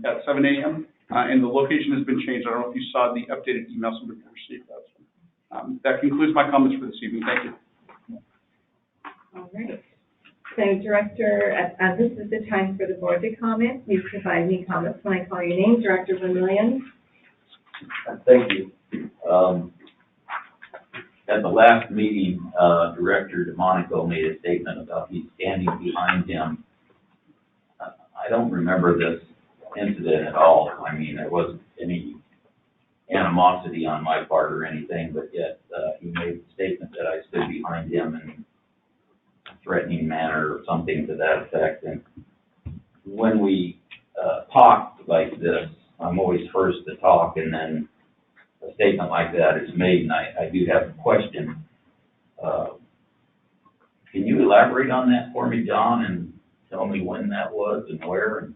at 7 a.m. And the location has been changed. I don't know if you saw the updated email somebody received that. That concludes my comments for this evening. Thank you. All right. So Director, this is the time for the board to comment. Please provide me comments when I call your name. Director Vermillion. Thank you. At the last meeting, Director DeMonico made a statement about he's standing behind him. I don't remember this incident at all. I mean, there wasn't any animosity on my part or anything, but yet he made the statement that I stood behind him in a threatening manner or something to that effect. And when we talk like this, I'm always first to talk, and then a statement like that is made, and I do have a question. Can you elaborate on that for me, John, and tell me when that was and where and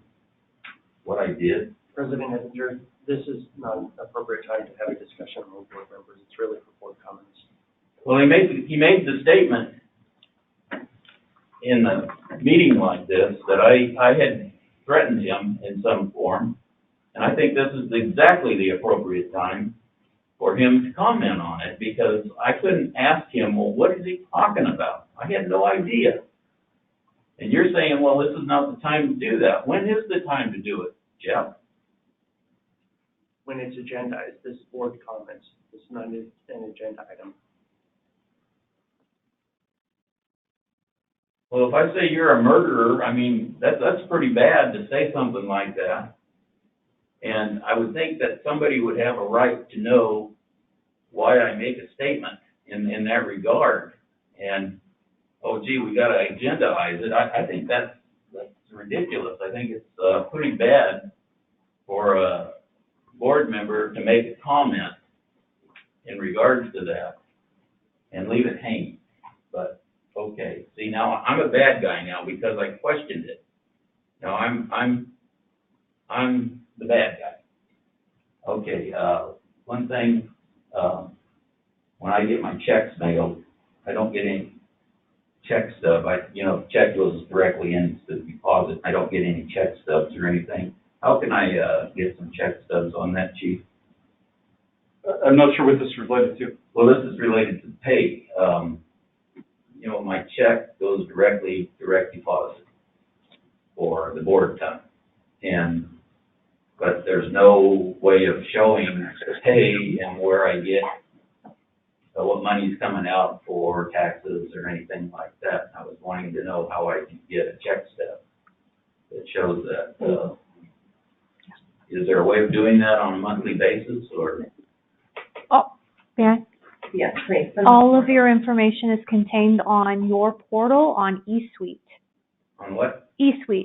what I did? President Ettinger, this is not an appropriate time to have a discussion among board members. It's really for board comments. Well, he made the statement in the meeting like this that I had threatened him in some form, and I think this is exactly the appropriate time for him to comment on it, because I couldn't ask him, well, what is he talking about? I had no idea. And you're saying, well, this is not the time to do that. When is the time to do it, Jeff? When it's agendized, this is board comments. It's not an agenda item. Well, if I say you're a murderer, I mean, that's pretty bad to say something like that. And I would think that somebody would have a right to know why I make a statement in that regard. And, oh, gee, we got to agendaize it. I think that's ridiculous. I think it's pretty bad for a board member to make a comment in regards to that and leave it hanging. But, okay. See, now I'm a bad guy now because I questioned it. Now I'm the bad guy. Okay, one thing, when I get my checks mailed, I don't get any check stub. The check goes directly into the deposit. I don't get any check stubs or anything. How can I get some check stubs on that, Chief? I'm not sure what this is related to. Well, this is related to pay. My check goes direct deposit for the board time. but there's no way of showing the pay and where I get, what money's coming out for taxes or anything like that. I was wanting to know how I can get a check stub that shows that. Is there a way of doing that on a monthly basis, or? Oh, yeah. Yes, please. All of your information is contained on your portal on eSuite. On what? eSuite.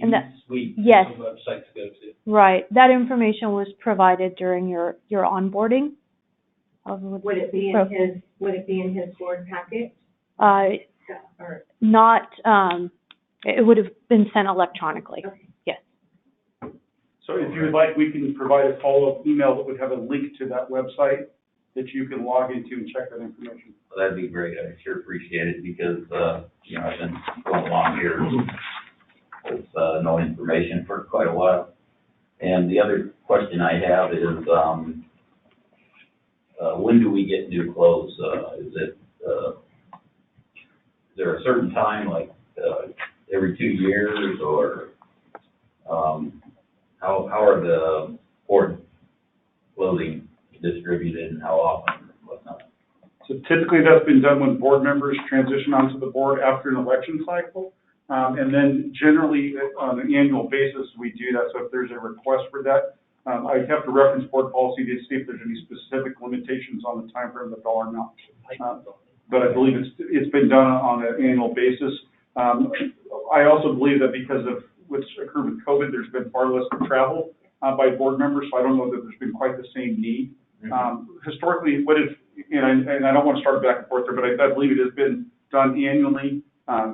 And that, Suite. yes. It's a website to go to. Right. That information was provided during your onboarding. Would it be in his board packet? Or Not, it would have been sent electronically. Okay. Yes. So if you would like, we can provide a follow-up email that would have a link to that website that you can log into and check that information. Well, that'd be great. I sure appreciate it because, I've been going along here with, no information for quite a while. And the other question I have is, when do we get new clothes? Is there a certain time, like, every 2 years, or, how are the board clothing distributed and how often and whatnot? So typically that's been done when board members transition onto the board after an election cycle. And then generally on an annual basis, we do that. So if there's a request for that, I have to reference board policy to see if there's any specific limitations on the time frame, the dollar amount. But I believe it's been done on an annual basis. I also believe that because of what's occurred with COVID, there's been far less travel by board members, so I don't know that there's been quite the same need. Historically, and I don't want to start back and forth there, but I believe it has been done annually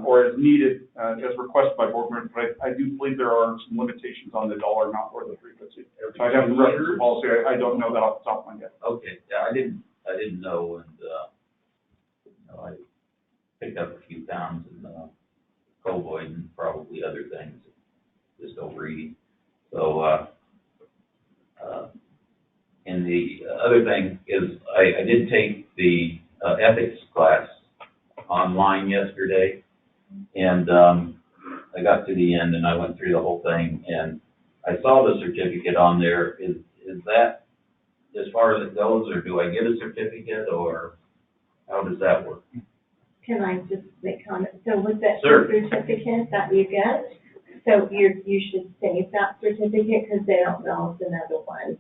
or as needed, as requested by board members, but I do believe there are some limitations on the dollar amount or the frequency. So I have to reference the policy. I don't know that off the top of my head. Okay, yeah, I didn't know, and, I picked up a few pounds in Covoid and probably other things, just overeating. So, and the other thing is, I did take the ethics class online yesterday, and I got to the end and I went through the whole thing, and I saw the certificate on there. Is that as far as it goes, or do I get a certificate, or how does that work? can I just make comment? So with that Sure. certificate that you get, so you should save that certificate because they don't know it's another one.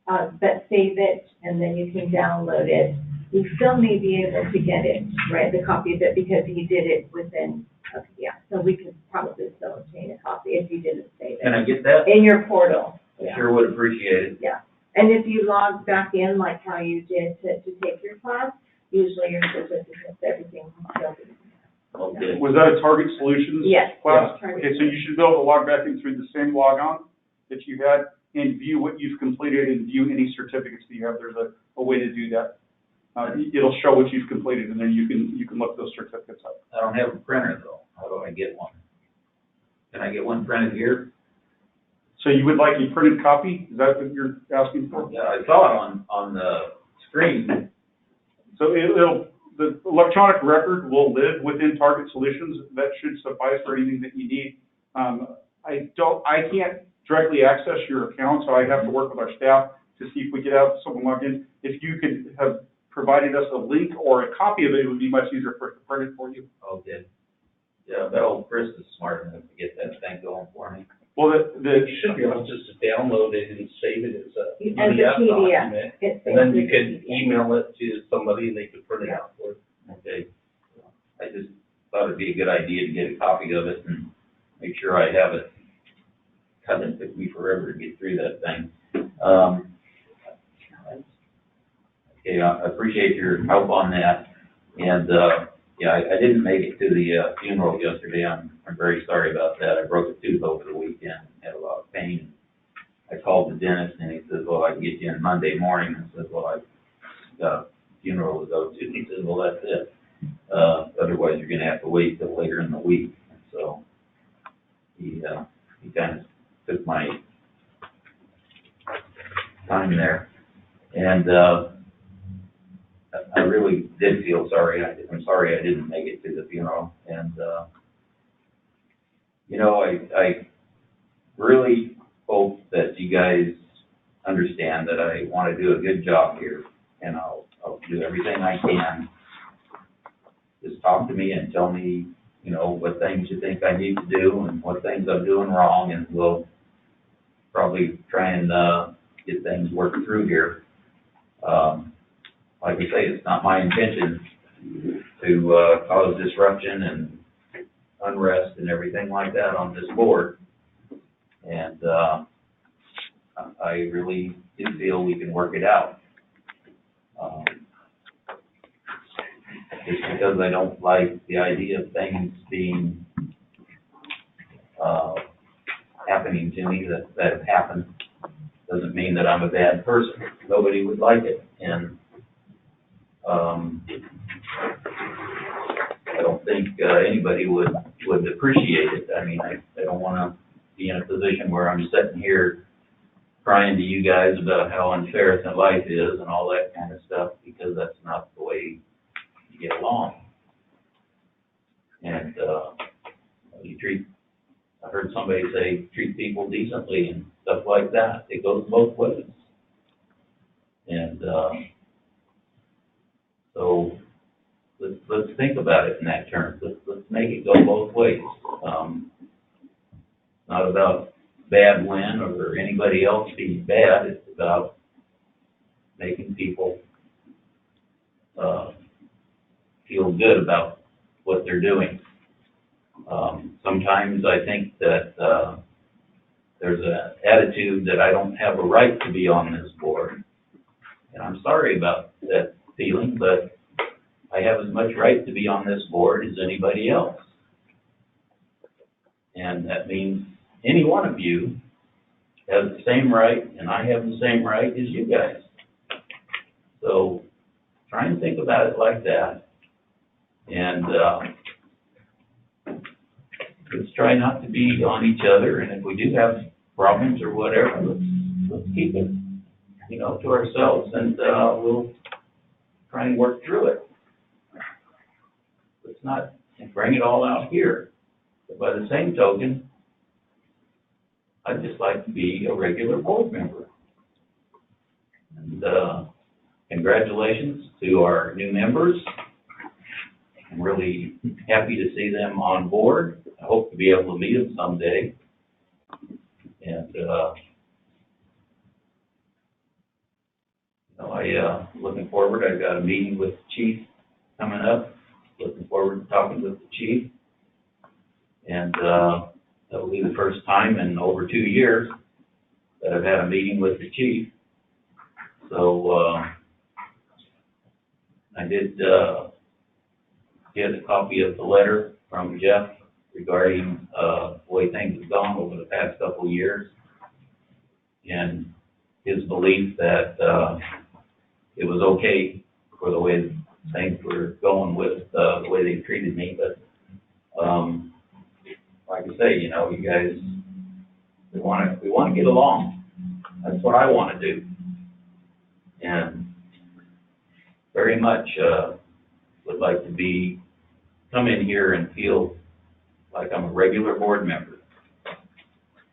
But save it and then you can download it. You still may be able to get it, right, the copy of it, because you did it within, okay, yeah. So we could probably still obtain a copy if you didn't save it. Can I get that? In your portal. I Yeah. sure would appreciate it. Yeah. And if you log back in like how you did to take your class, usually your certificates, everything will still be. Okay. Was that a Target Solutions Yes. class? Yeah. Okay, so you should be able to log back in through the same logon that you had and view what you've completed and view any certificates that you have. There's a way to do that. It'll show what you've completed, and then you can look those certificates up. I don't have a printer though. How do I get one? Can I get one printed here? So you would like a printed copy? Is that what you're asking for? Yeah, I saw it on the screen. So the electronic record will live within Target Solutions. That should suffice for anything that you need. I can't directly access your account, so I have to work with our staff to see if we could have someone log in. If you could have provided us a link or a copy of it, it would be much easier for it to print it for you. Okay. Yeah, that old Chris is smart enough to get that thing going for me. Well, You should be able just to download it and save it as a As a PDF PDF. document. It's And then you basically could email it to somebody and they could print it out for you. Okay. I just thought it'd be a good idea to get a copy of it and make sure I have it. It took me forever to get through that thing. Okay, I appreciate your help on that. And, yeah, I didn't make it to the funeral yesterday. I'm very sorry about that. I broke a tooth over the weekend, had a lot of pain. I called the dentist and he says, well, I can get you in Monday morning. I said, well, I've got a funeral to go to. He said, well, that's it. Otherwise you're gonna have to wait till later in the week. So he kind of took my time there. And, I really did feel sorry. I'm sorry I didn't make it to the funeral. And, you know, really hope that you guys understand that I want to do a good job here, and I'll do everything I can. Just talk to me and tell me, you know, what things you think I need to do and what things I'm doing wrong, and we'll probably try and get things worked through here. Like I say, it's not my intention to cause disruption and unrest and everything like that on this board. And I really do feel we can work it out. Just because I don't like the idea of things being happening to me that have happened, doesn't mean that I'm a bad person. Nobody would like it, and I don't think anybody would appreciate it. I mean, I don't want to be in a position where I'm sitting here crying to you guys about how unfair life is and all that kind of stuff, because that's not the way you get along. And I heard somebody say, treat people decently and stuff like that. It goes both ways. And so let's think about it in that terms. Let's make it go both ways. Not about bad win or anybody else being bad. It's about making people feel good about what they're doing. Sometimes I think that there's an attitude that I don't have a right to be on this board. And I'm sorry about that feeling, but I have as much right to be on this board as anybody else. And that means any one of you has the same right, and I have the same right as you guys. So try and think about it like that. And let's try not to be on each other. And if we do have problems or whatever, let's keep it, you know, to ourselves, and we'll try and work through it. Let's not bring it all out here. But by the same token, I'd just like to be a regular board member. And congratulations to our new members. I'm really happy to see them on board. I hope to be able to meet them someday. And looking forward. I've got a meeting with the chief coming up. Looking forward to talking with the chief. And that will be the first time in over 2 years that I've had a meeting with the chief. So I did get a copy of the letter from Jeff regarding the way things have gone over the past couple of years, and his belief that it was okay for the way things were going with the way they treated me. But like I say, you know, you guys, we want to get along. That's what I want to do, and very much would like to come in here and feel like I'm a regular board member.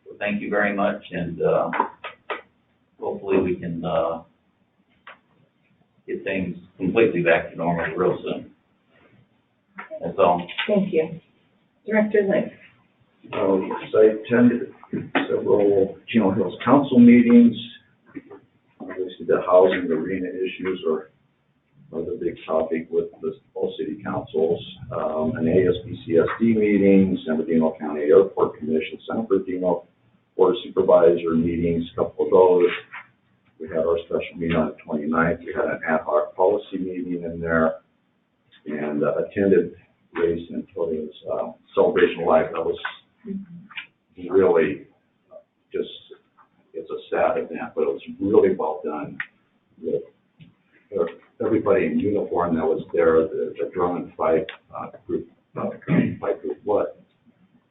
So thank you very much, and hopefully we can get things completely back to normal real soon. That's all. Thank you. Director Lynch. Yes, I attended several Chino Hills Council meetings. Obviously, the housing arena issues are the big topic with all city councils. An ASBCSD meeting, San Bernardino County Airport Commission, San Bernardino Board of Supervisor meetings, a couple of those. We had our special meeting on the 29th. We had an ad hoc policy meeting in there, and attended Ray Santoria's Celebration of Life. That was really just, it's a sad event, but it was really well done. With everybody in uniform that was there, the drum and fife group,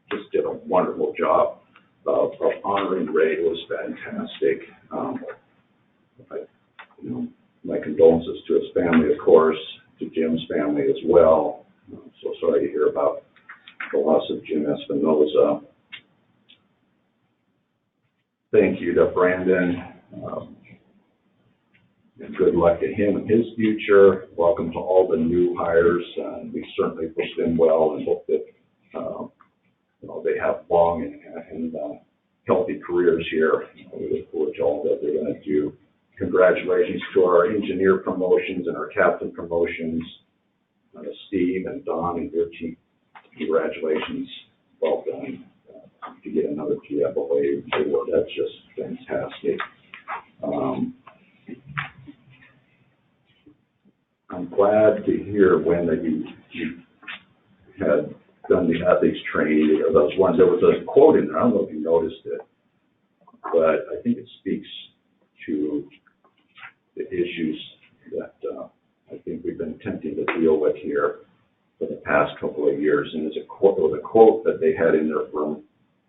just did a wonderful job of honoring Ray. It was fantastic. My condolences to his family, of course, to Jim's family as well. I'm so sorry to hear about the loss of Jim Espinoza. thank you to Brandon. And good luck to him in his future. Welcome to all the new hires. We certainly wish them well and hope that they have long and healthy careers here. We look forward to all that they're going to do. Congratulations to our engineer promotions and our captain promotions, Steve and Don and your team. Congratulations. Well done. To get another PFOA award, that's just fantastic. I'm glad to hear, Wynn, that you had done the ethics training, or those ones. There was a quote in there, I don't know if you noticed it, but I think it speaks to the issues that I think we've been attempting to deal with here for the past couple of years. And it was a quote that they had in there from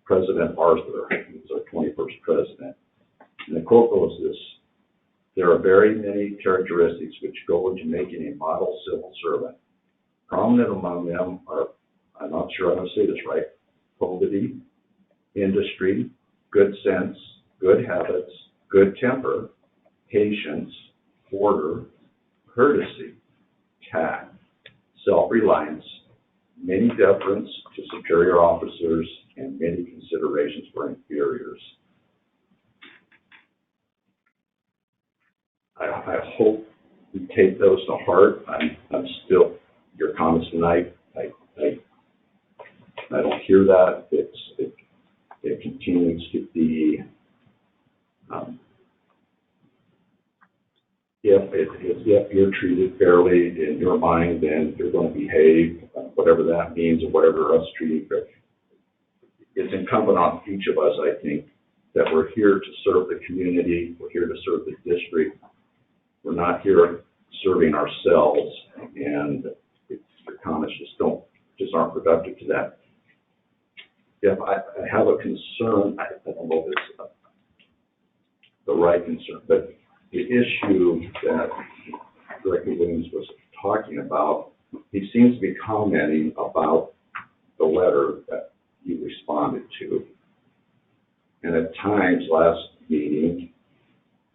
President Arthur, who was our 21st president. And the quote goes this: "There are very many characteristics which go into making a model civil servant. Prominent among them are, I'm not sure I'm going to say this right, probity, industry, good sense, good habits, good temper, patience, order, courtesy, tact, self-reliance, many deference to superior officers, and many considerations for inferiors." I hope you take those to heart. I'm still, your comments tonight, I don't hear that. It continues to be, if you're treated fairly in your mind, then you're going to behave, whatever that means, or whatever us treating fair. It's incumbent on each of us, I think, that we're here to serve the community. We're here to serve the district. We're not here serving ourselves, and your comments just aren't productive to that. If I have a concern, I don't know if it's the right concern, but the issue that Director Williams was talking about, he seems to be commenting about the letter that you responded to. And at times, last meeting,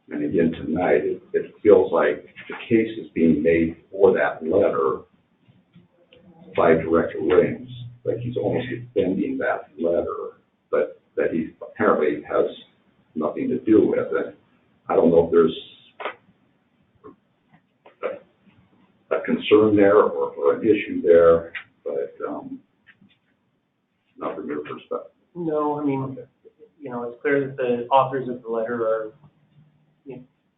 and again tonight, it feels like the case is being made for that letter by Director Williams. Like he's almost defending that letter, but that he apparently has nothing to do with it. I don't know if there's a concern there or an issue there, but not from your perspective. No, I mean, it's clear that the authors of the letter are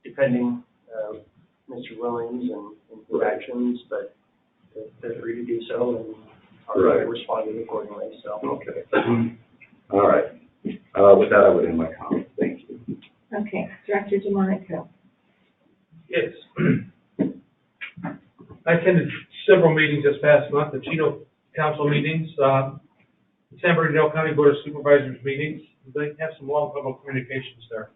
defending Mr. Williams and his actions, but they're free to do so and are responding accordingly. So. Okay. All right. With that, I would end my comment. Thank you. Okay, Director DeMonico. Yes. I attended several meetings this past month, the Chino Council meetings, the San Bernardino County Board of Supervisors meetings. They have some long public communications there.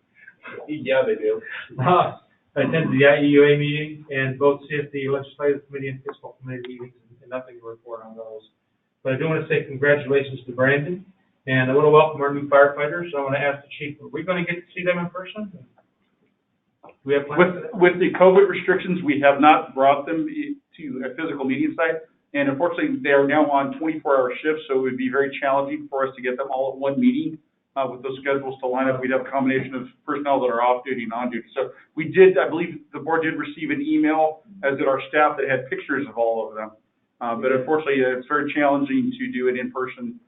Yeah, they do. I attended the IEUA meeting and both CFD Legislative Committee and Fiscal Committee meetings, and nothing to report on those. But I do want to say congratulations to Brandon, and I want to welcome our new firefighters. I want to ask the chief, are we going to get to see them in person? Do we have plans? With the COVID restrictions, we have not brought them to a physical meeting site. And unfortunately, they are now on 24-hour shifts, so it would be very challenging for us to get them all at one meeting. With those schedules to line up, we'd have a combination of personnel that are off duty and on duty. So we did, I believe the board did receive an email, as did our staff, that had pictures of all of them. But unfortunately, it's very challenging to do an in-person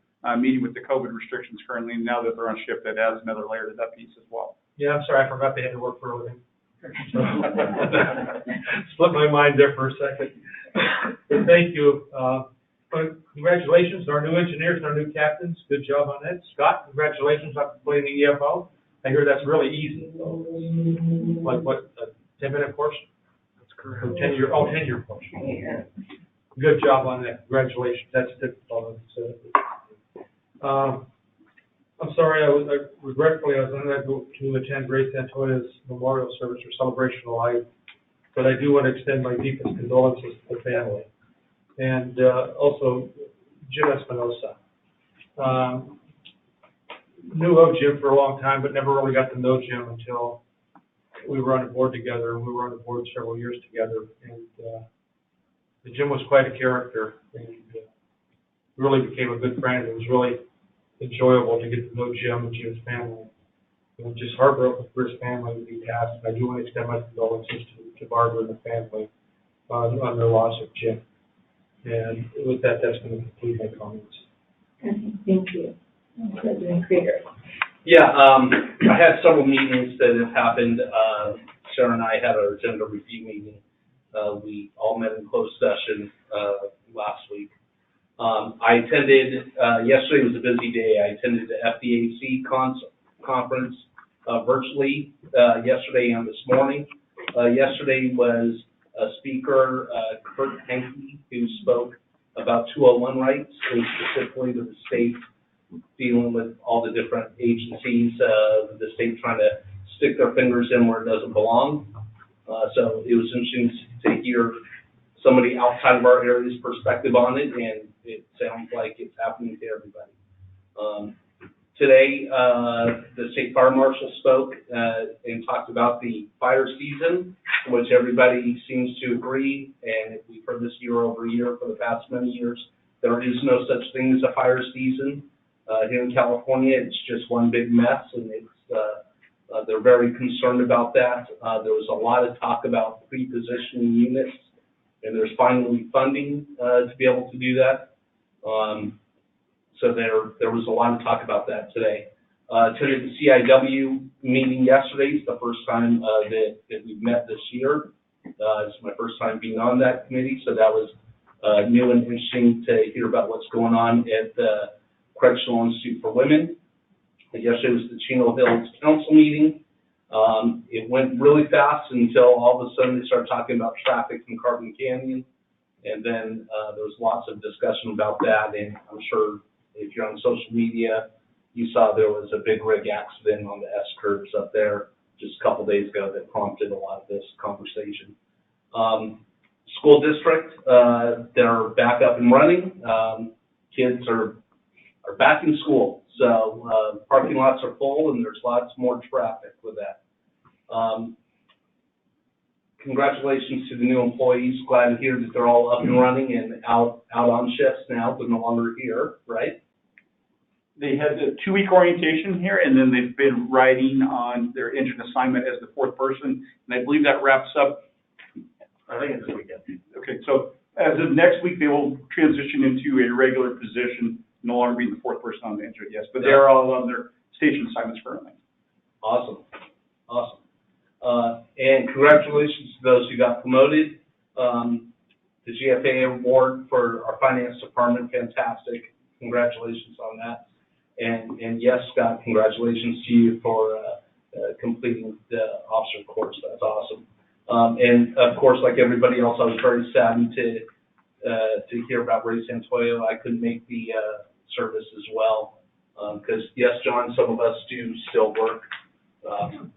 meeting with the COVID restrictions currently. And now that they're on shift, that adds another layer to that piece as well. Yeah, I'm sorry, I forgot they had to work for a living. Split my mind there for a second. But thank you. Congratulations to our new engineers and our new captains. Good job on that. Scott, congratulations on completing the EFO. I hear that's really easy. Like what, a 10-minute course? That's correct. 10-year course. Yeah. Good job on that. Congratulations. That's difficult. I'm sorry, regretfully, I was unable to attend Grace Santoya's memorial service or celebration of life, but I do want to extend my deepest condolences to the family. And also, Jim Espinosa. knew of Jim for a long time, but never really got to know Jim until we were on the board together, and we were on the board several years together. And Jim was quite a character, and really became a good friend. It was really enjoyable to get to know Jim and Jim's family. It was just heartbroken for his family to be passed. And I do want to extend my condolences to Barbara and the family on their loss of Jim. And with that, that's going to conclude my comments. Thank you. President Krieger. Yeah, I had several meetings that have happened. Sarah and I had our agenda review meeting. We all met in closed session last week. I attended, yesterday was a busy day. I attended the FDAC conference virtually yesterday and this morning. Yesterday was a speaker, Kurt Henke, who spoke about 201 rights, and specifically to the state dealing with all the different agencies, the state trying to stick their fingers in where it doesn't belong. So it was interesting to hear somebody outside of our area's perspective on it, and it sounds like it's happening to everybody. Today, the state fire marshal spoke and talked about the fire season, which everybody seems to agree, and we've heard this year over year for the past many years. There is no such thing as a fire season. Here in California, it's just one big mess, and they're very concerned about that. There was a lot of talk about pre-positioning units, and there's finally funding to be able to do that. So there was a lot of talk about that today. Attended the CIW meeting yesterday. It's the first time that we've met this year. It's my first time being on that committee, so that was new and interesting to hear about what's going on at the Correctional Institute for Women. Yesterday was the Chino Hills Council meeting. It went really fast until all of a sudden they started talking about traffic in Carbon Canyon, and then there was lots of discussion about that, and I'm sure if you're on social media, you saw there was a big rig accident on the S curves up there just a couple days ago that prompted a lot of this conversation. School district, they're back up and running. Kids are back in school, so parking lots are full and there's lots more traffic with that. Congratulations to the new employees. Glad to hear that they're all up and running and out on shifts now. They're no longer here, right? They had a 2-week orientation here, and then they've been riding on their intern assignment as the 4th person, and I believe that wraps up. I think it's this weekend. Okay, so as of next week, they will transition into a regular position, no longer being the 4th person on the intern, yes, but they're all on their station assignments currently. Awesome, awesome. And congratulations to those who got promoted. The GFA award for our finance department, fantastic. Congratulations on that. And yes, Scott, congratulations to you for completing the officer course. That's awesome. And of course, like everybody else, I was very saddened to hear about Ray Santoyo. I couldn't make the service as well because yes, John, some of us do still work.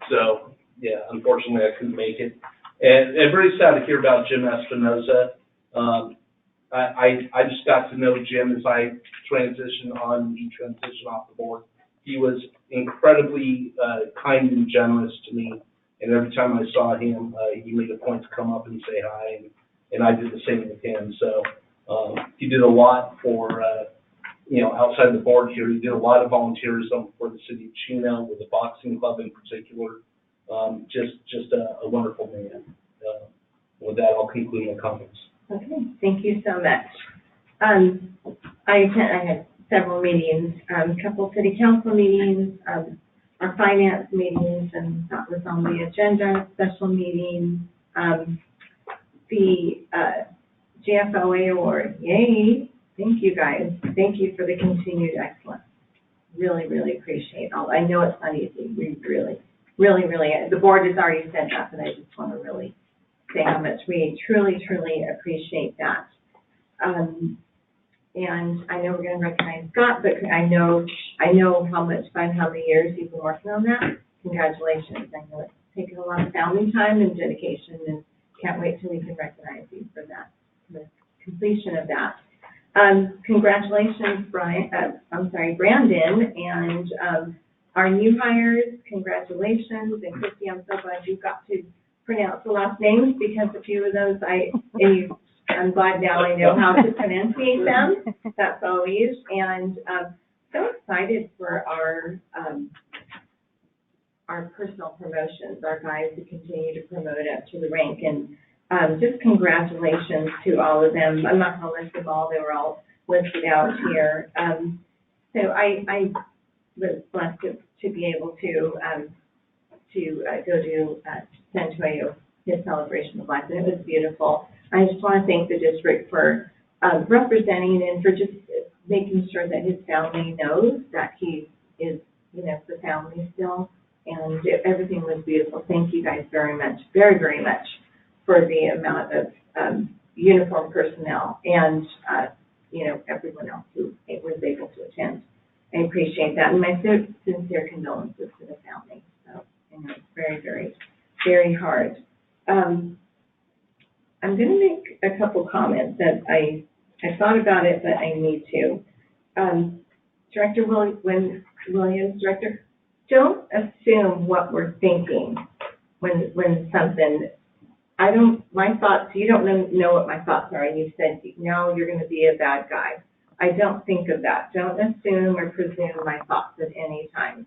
So yeah, unfortunately, I couldn't make it. And very sad to hear about Jim Espinoza. I just got to know Jim as I transitioned on, he transitioned off the board. He was incredibly kind and generous to me, and every time I saw him, he made a point to come up and say hi, and I did the same with him. So he did a lot for, outside the board here. He did a lot of volunteerism for the city of Chino, with the boxing club in particular. Just a wonderful man. With that, I'll conclude my comments. Okay, thank you so much. I had several meetings, a couple city council meetings, our finance meetings, and that was on the agenda, special meetings, the GFOA award. Yay! Thank you guys. Thank you for the continued excellence. Really, really appreciate all. I know it's not easy. We really, the board has already said that, but I just want to really say how much we truly, truly appreciate that. And I know we're going to recognize Scott, but I know how much fun, how many years you've been working on that. Congratulations. I know it's taken a lot of family time and dedication, and can't wait till we can recognize you for that, the completion of that. Congratulations, Brandon, and our new hires, congratulations, and Christy, I'm so glad you got to pronounce the last names, because a few of those I'm glad now I know how to pronunciate them. That's always, and so excited for our personal promotions, our guys who continue to promote up to the rank, and just congratulations to all of them. I'm not going to list them all; they were all listed out here. So I was blessed to be able to go to San Antonio, his celebration of life, and it was beautiful. I just want to thank the district for representing and for just making sure that his family knows that he is, the family still, and everything was beautiful. Thank you guys very much, very, very much, for the amount of uniform personnel and, everyone else who was able to attend. I appreciate that, and my sincere condolences to the family. So, it's very, very, very hard. I'm going to make a couple comments that I thought about it, but I need to. Director Williams, Director, don't assume what we're thinking when something, my thoughts, you don't know what my thoughts are, and you said, no, you're going to be a bad guy. I don't think of that. Don't assume or presume my thoughts at any time.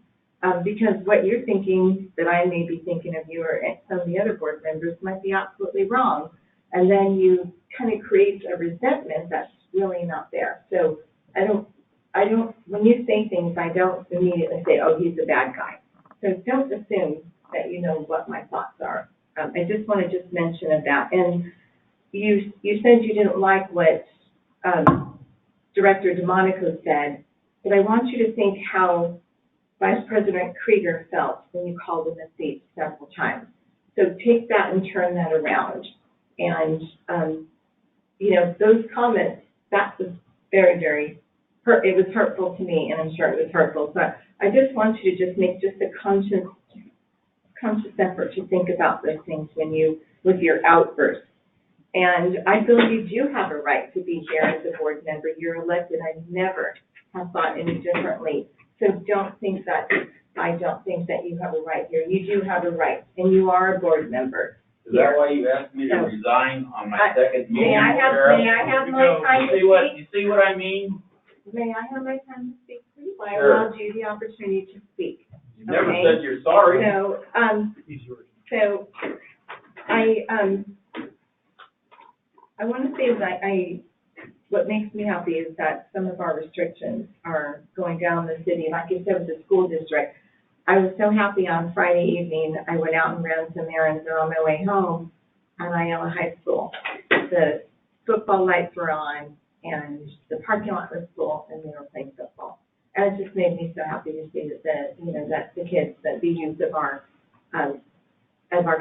Because what you're thinking that I may be thinking of you or some of the other board members might be absolutely wrong. And then you kind of create a resentment that's really not there. So I don't, when you say things, I don't immediately say, oh, he's a bad guy. So don't assume that you know what my thoughts are. I just want to just mention that. And you said you didn't like what Director DeMonico said, but I want you to think how Vice President Krieger felt when you called him a thief several times. So take that and turn that around. And, those comments, that was very, very it was hurtful to me, and I'm sure it was hurtful. So I just want you to just make just a conscious effort to think about those things with your outbursts. And I feel you do have a right to be here as a board member. You're elected. I never have thought any differently. So don't think that I don't think that you have a right here. You do have a right, and you are a board member. Is that why you asked me to resign on my second meeting? May I have my time to speak? You see what I mean? May I have my time to speak, please? I Sure. allowed you the opportunity to speak. You never said you're sorry. So I want to say that what makes me happy is that some of our restrictions are going down the city. Like you said, with the school district, I was so happy on Friday evening. I went out and ran some errands, and on my way home on Iowa High School, the football lights were on, and the parking lot was full, and they were playing football. And it just made me so happy to see that the kids, that the youth of our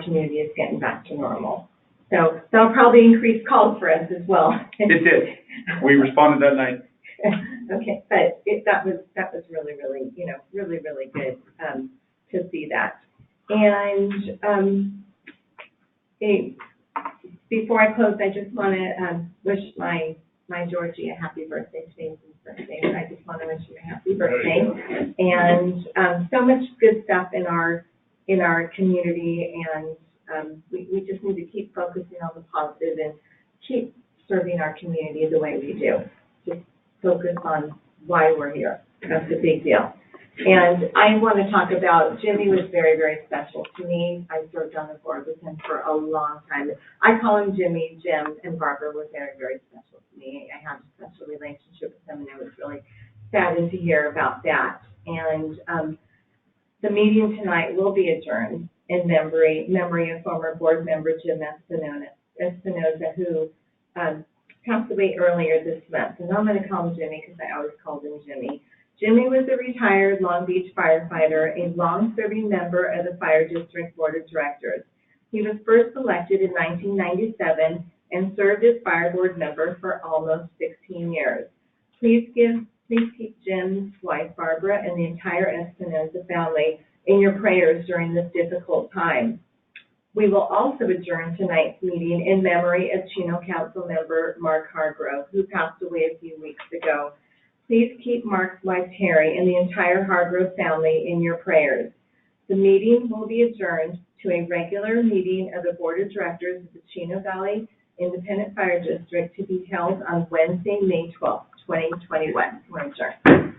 community is getting back to normal. So that'll probably increase calls for us as well. It did. We responded that night. Okay, but that was really, really, really, really good to see that. And before I close, I just want to wish my Georgie a happy birthday. Today's his birthday, and I just want to wish him a happy birthday. And so much good stuff in our community, and we just need to keep focusing on the positive and keep serving our community the way we do. Just focus on why we're here. That's a big deal. And I want to talk about, Jimmy was very, very special to me. I served on the board with him for a long time. I call him Jimmy. Jim and Barbara were very, very special to me. I have a special relationship with them, and I was really saddened to hear about that. And the meeting tonight will be adjourned in memory of former board member Jim Espinoza, who passed away earlier this month. And I'm going to call him Jimmy because I always called him Jimmy. Jimmy was a retired Long Beach firefighter, a long-serving member of the Fire District Board of Directors. He was first elected in 1997 and served as fire board member for almost 16 years. Please keep Jim's wife, Barbara, and the entire Espinoza family in your prayers during this difficult time. We will also adjourn tonight's meeting in memory of Chino Council member Mark Hargrove, who passed away a few weeks ago. Please keep Mark's wife Terry and the entire Hargrove family in your prayers. The meeting will be adjourned to a regular meeting of the Board of Directors of the Chino Valley Independent Fire District to be held on Wednesday, May 12th, 2021. We're adjourned.